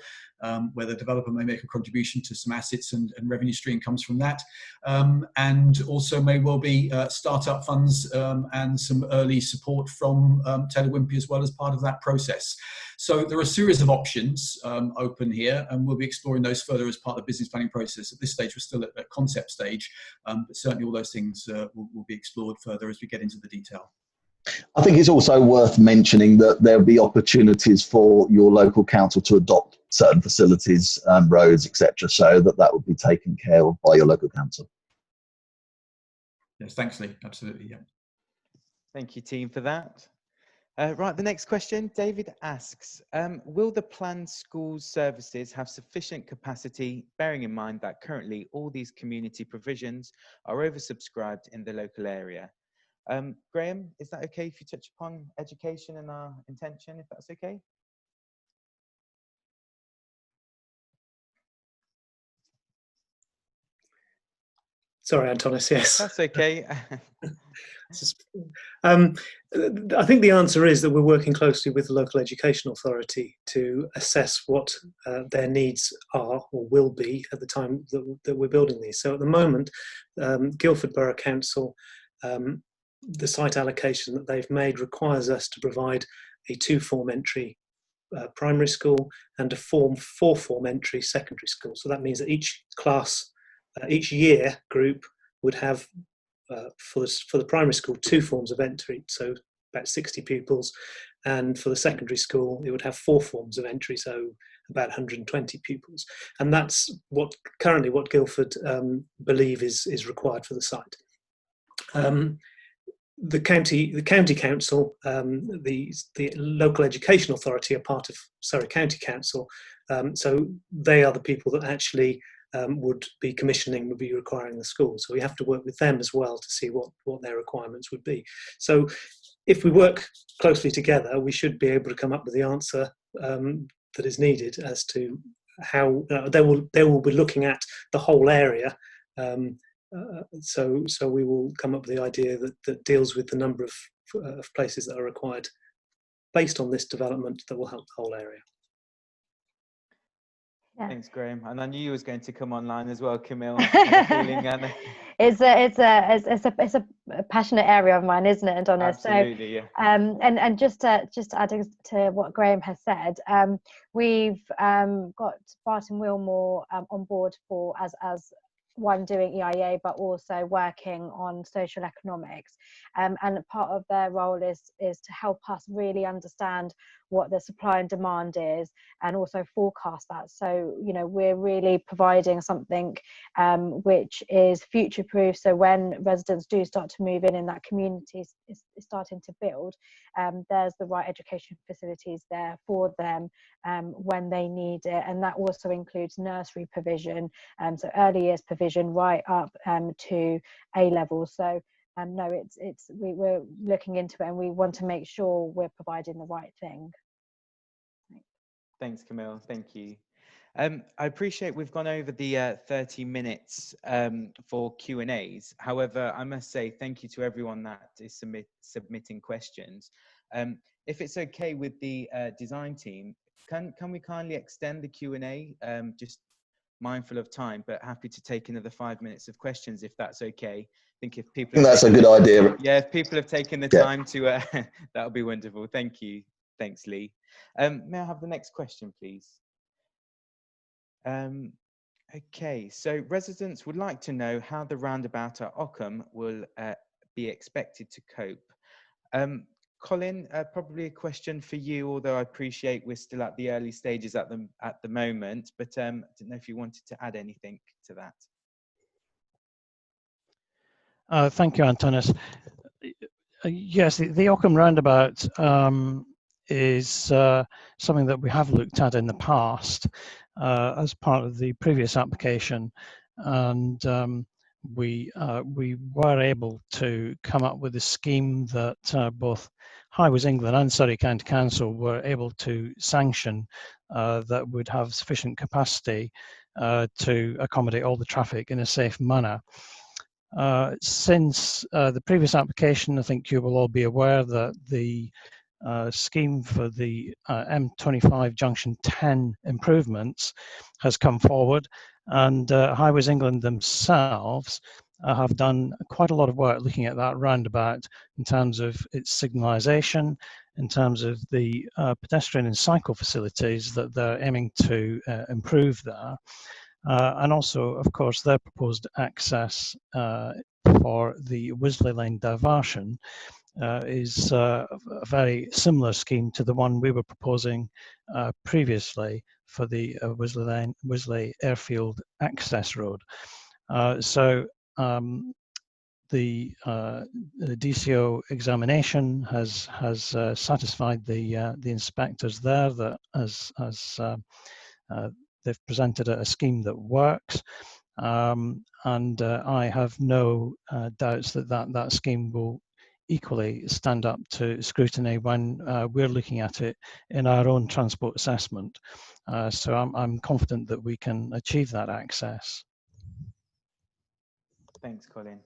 where the developer may make a contribution to some assets and revenue stream comes from that, and also may well be startup funds and some early support from Taylor Wimpey as well as part of that process. So there are a series of options open here, and we'll be exploring those further as part of the business planning process. At this stage, we're still at the concept stage, but certainly all those things will be explored further as we get into the detail. I think it's also worth mentioning that there'll be opportunities for your local council to adopt certain facilities, roads, etc., so that will be taken care of by your local council. Yes, thanks, Lee. Absolutely, yeah. Thank you, team, for that. Right, the next question, David asks, will the planned schools services have sufficient capacity, bearing in mind that currently all these community provisions are oversubscribed in the local area? Graham, is that okay if you touch upon education and our intention, if that's okay? Sorry, Antonis, yes. That's okay. I think the answer is that we're working closely with the local education authority to assess what their needs are or will be at the time that we're building these. So at the moment, Guildford Borough Council, the site allocation that they've made requires us to provide a 2-form entry primary school and a 4-form entry secondary school. So that means that each class, each year group would have for the primary school 2 forms of entry, so about 60 pupils, and for the secondary school it would have 4 forms of entry, so about 120 pupils. And that's currently what Guildford believe is required for the site. The county council, the local education authority are part of Surrey County Council, so they are the people that actually would be requiring the school. So we have to work with them as well to see what their requirements would be. So if we work closely together, we should be able to come up with the answer that is needed as to how they will be looking at the whole area. So we will come up with the idea that deals with the number of places that are required based on this development that will help the whole area. Yeah. Thanks, Graham. And I knew you was going to come online as well, Camille. It's a passionate area of mine, isn't it, Adonis? Absolutely, yeah. And just adding to what Graham has said, we've got Barton Wilmore on board as one doing EIA, but also working on social economics. And part of their role is to help us really understand what the supply and demand is, and also forecast that. So, you know, we're really providing something which is future-proof. So when residents do start to move in that community is starting to build, there's the right education facilities there for them when they need it. And that also includes nursery provision, so early years provision right up to A level. So no, we're looking into it, and we want to make sure we're providing the right thing. Thanks, Camille. Thank you. I appreciate we've gone over the 30 minutes for Q&As. However, I must say thank you to everyone that is submitting questions. If it's okay with the design team, can we kindly extend the Q&A? Just mindful of time, but happy to take another 5 minutes of questions if that's okay. I think if people that's a good idea. Yeah, if people have taken the time to, that'll be wonderful. Thank you. Thanks, Lee. May I have the next question, please? Okay, so residents would like to know how the roundabout at Ockham will be expected to cope. Colin, probably a question for you, although I appreciate we're still at the early stages at the moment, but I don't know if you wanted to add anything to that. Thank you, Antonis. Yes, the Ockham roundabout is something that we have looked at in the past as part of the previous application, and we were able to come up with a scheme that both Highways England and Surrey County Council were able to sanction that would have sufficient capacity to accommodate all the traffic in a safe manner. Since the previous application, I think you will all be aware that the scheme for the M25 Junction 10 improvements has come forward, and Highways England themselves have done quite a lot of work looking at that roundabout in terms of its signalisation, in terms of the pedestrian and cycle facilities that they're aiming to improve there. And also, of course, their proposed access for the Wisley Lane diversion, is a very similar scheme to the one we were proposing previously for the Wisley Airfield access road. So the DCO examination has satisfied the inspectors there that as they've presented a scheme that works, and I have no doubts that scheme will equally stand up to scrutiny when we're looking at it in our own transport assessment. So I'm confident that we can achieve that access. Thanks, Colin.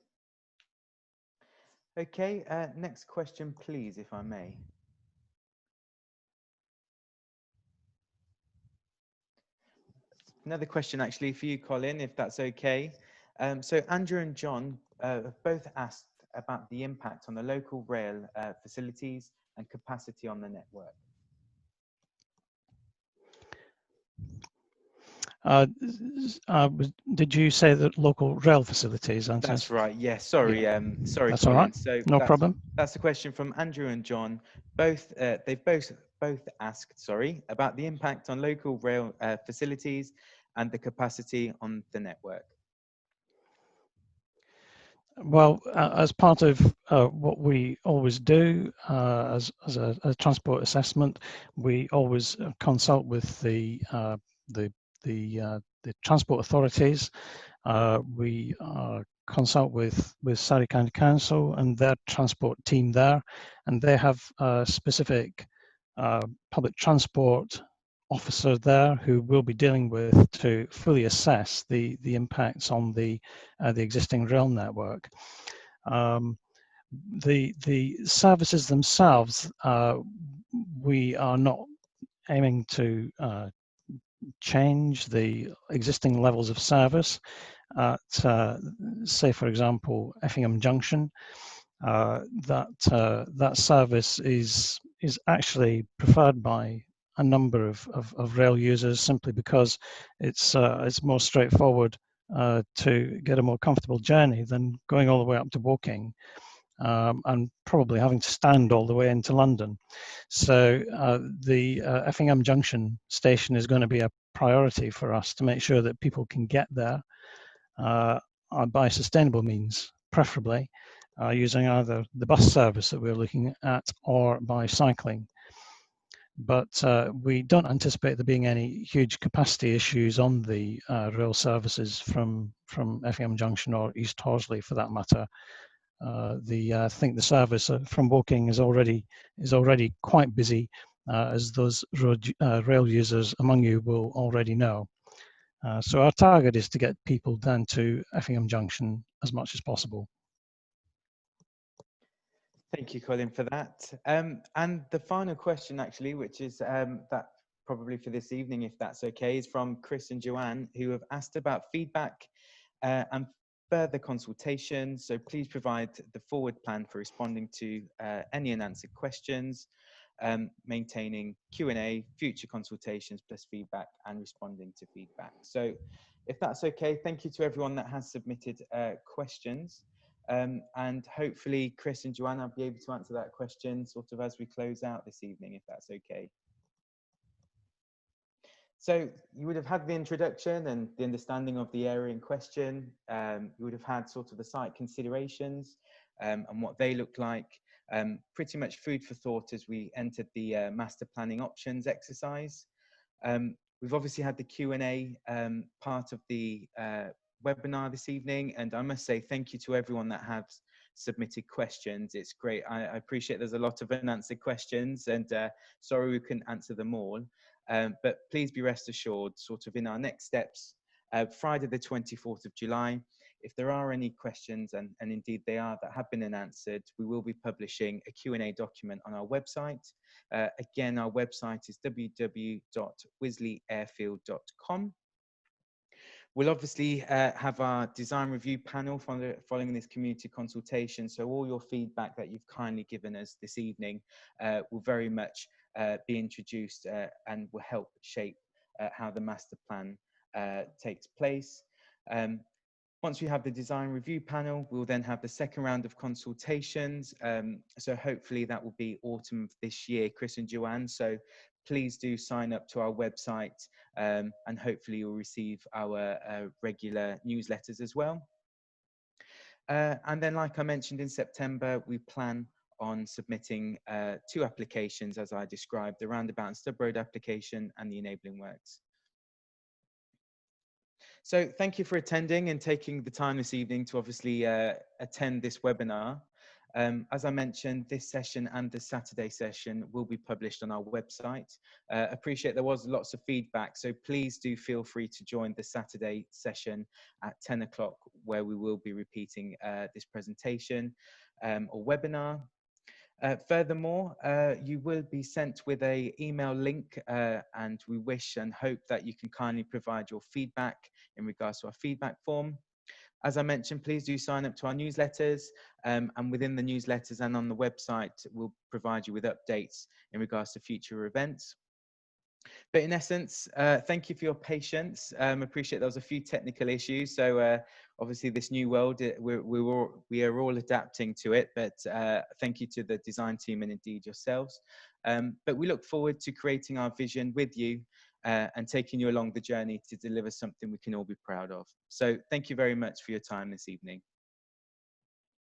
Okay, next question, please, if I may. Another question actually for you, Colin, if that's okay. So Andrew and John have both asked about the impact on the local rail facilities and capacity on the network. Did you say that local rail facilities? That's right. Yes. Yeah, sorry. Yeah. Sorry, that's Colin. All right. So no problem. That's a question from Andrew and John. Both they've both asked, sorry, about the impact on local rail facilities and the capacity on the network. Well, as part of what we always do as a transport assessment, we always consult with the transport authorities. We consult with Surrey County Council and their transport team there, and they have a specific public transport officer there who will be dealing with to fully assess the impacts on the existing rail network. The services themselves, we are not aiming to change the existing levels of service at, say, for example, Effingham Junction. That service is actually preferred by a number of rail users simply because it's more straightforward to get a more comfortable journey than going all the way up to Woking. And probably having to stand all the way into London. So the Effingham Junction station is going to be a priority for us to make sure that people can get there by sustainable means, preferably using either the bus service that we're looking at or by cycling. But we don't anticipate there being any huge capacity issues on the rail services from Effingham Junction or East Horsley for that matter. I think the service from Woking is already quite busy, as those rail users among you will already know. So our target is to get people down to Effingham Junction as much as possible. Thank you, Colin, for that. And the final question, actually, which is that probably for this evening, if that's okay, is from Chris and Joanne, who have asked about feedback and further consultation. So please provide the forward plan for responding to any unanswered questions, maintaining Q&A, future consultations plus feedback, and responding to feedback. So if that's okay, thank you to everyone that has submitted questions. And hopefully Chris and Joanne will be able to answer that question sort of as we close out this evening, if that's okay. So you would have had the introduction and the understanding of the area in question. You would have had sort of the site considerations and what they look like. Pretty much food for thought as we entered the master planning options exercise. We've obviously had the Q&A part of the webinar this evening, and I must say thank you to everyone that has submitted questions. It's great. I appreciate there's a lot of unanswered questions, and sorry we couldn't answer them all. But please be rest assured, sort of in our next steps, Friday the 24th of July, if there are any questions, and indeed they are, that have been unanswered, we will be publishing a Q&A document on our website. Again, our website is www.wisleyairfield.com. We'll obviously have our design review panel following this community consultation. So all your feedback that you've kindly given us this evening will very much be introduced and will help shape how the master plan takes place. Once we have the design review panel, we'll then have the second round of consultations. So hopefully that will be autumn of this year, Chris and Joanne. So please do sign up to our website and hopefully you'll receive our regular newsletters as well. And then, like I mentioned, in September, we plan on submitting 2 applications, as I described, the roundabout and stub road application and the enabling works. So thank you for attending and taking the time this evening to obviously attend this webinar. As I mentioned, this session and the Saturday session will be published on our website. Appreciate there was lots of feedback, so please do feel free to join the Saturday session at 10 o'clock, where we will be repeating this presentation or webinar. Furthermore, you will be sent with an email link and we wish and hope that you can kindly provide your feedback in regards to our feedback form. As I mentioned, please do sign up to our newsletters and within the newsletters and on the website, we'll provide you with updates in regards to future events. But in essence, thank you for your patience. Appreciate there was a few technical issues. So obviously this new world, we are all adapting to it, but thank you to the design team and indeed yourselves. But we look forward to creating our vision with you and taking you along the journey to deliver something we can all be proud of. So thank you very much for your time this evening.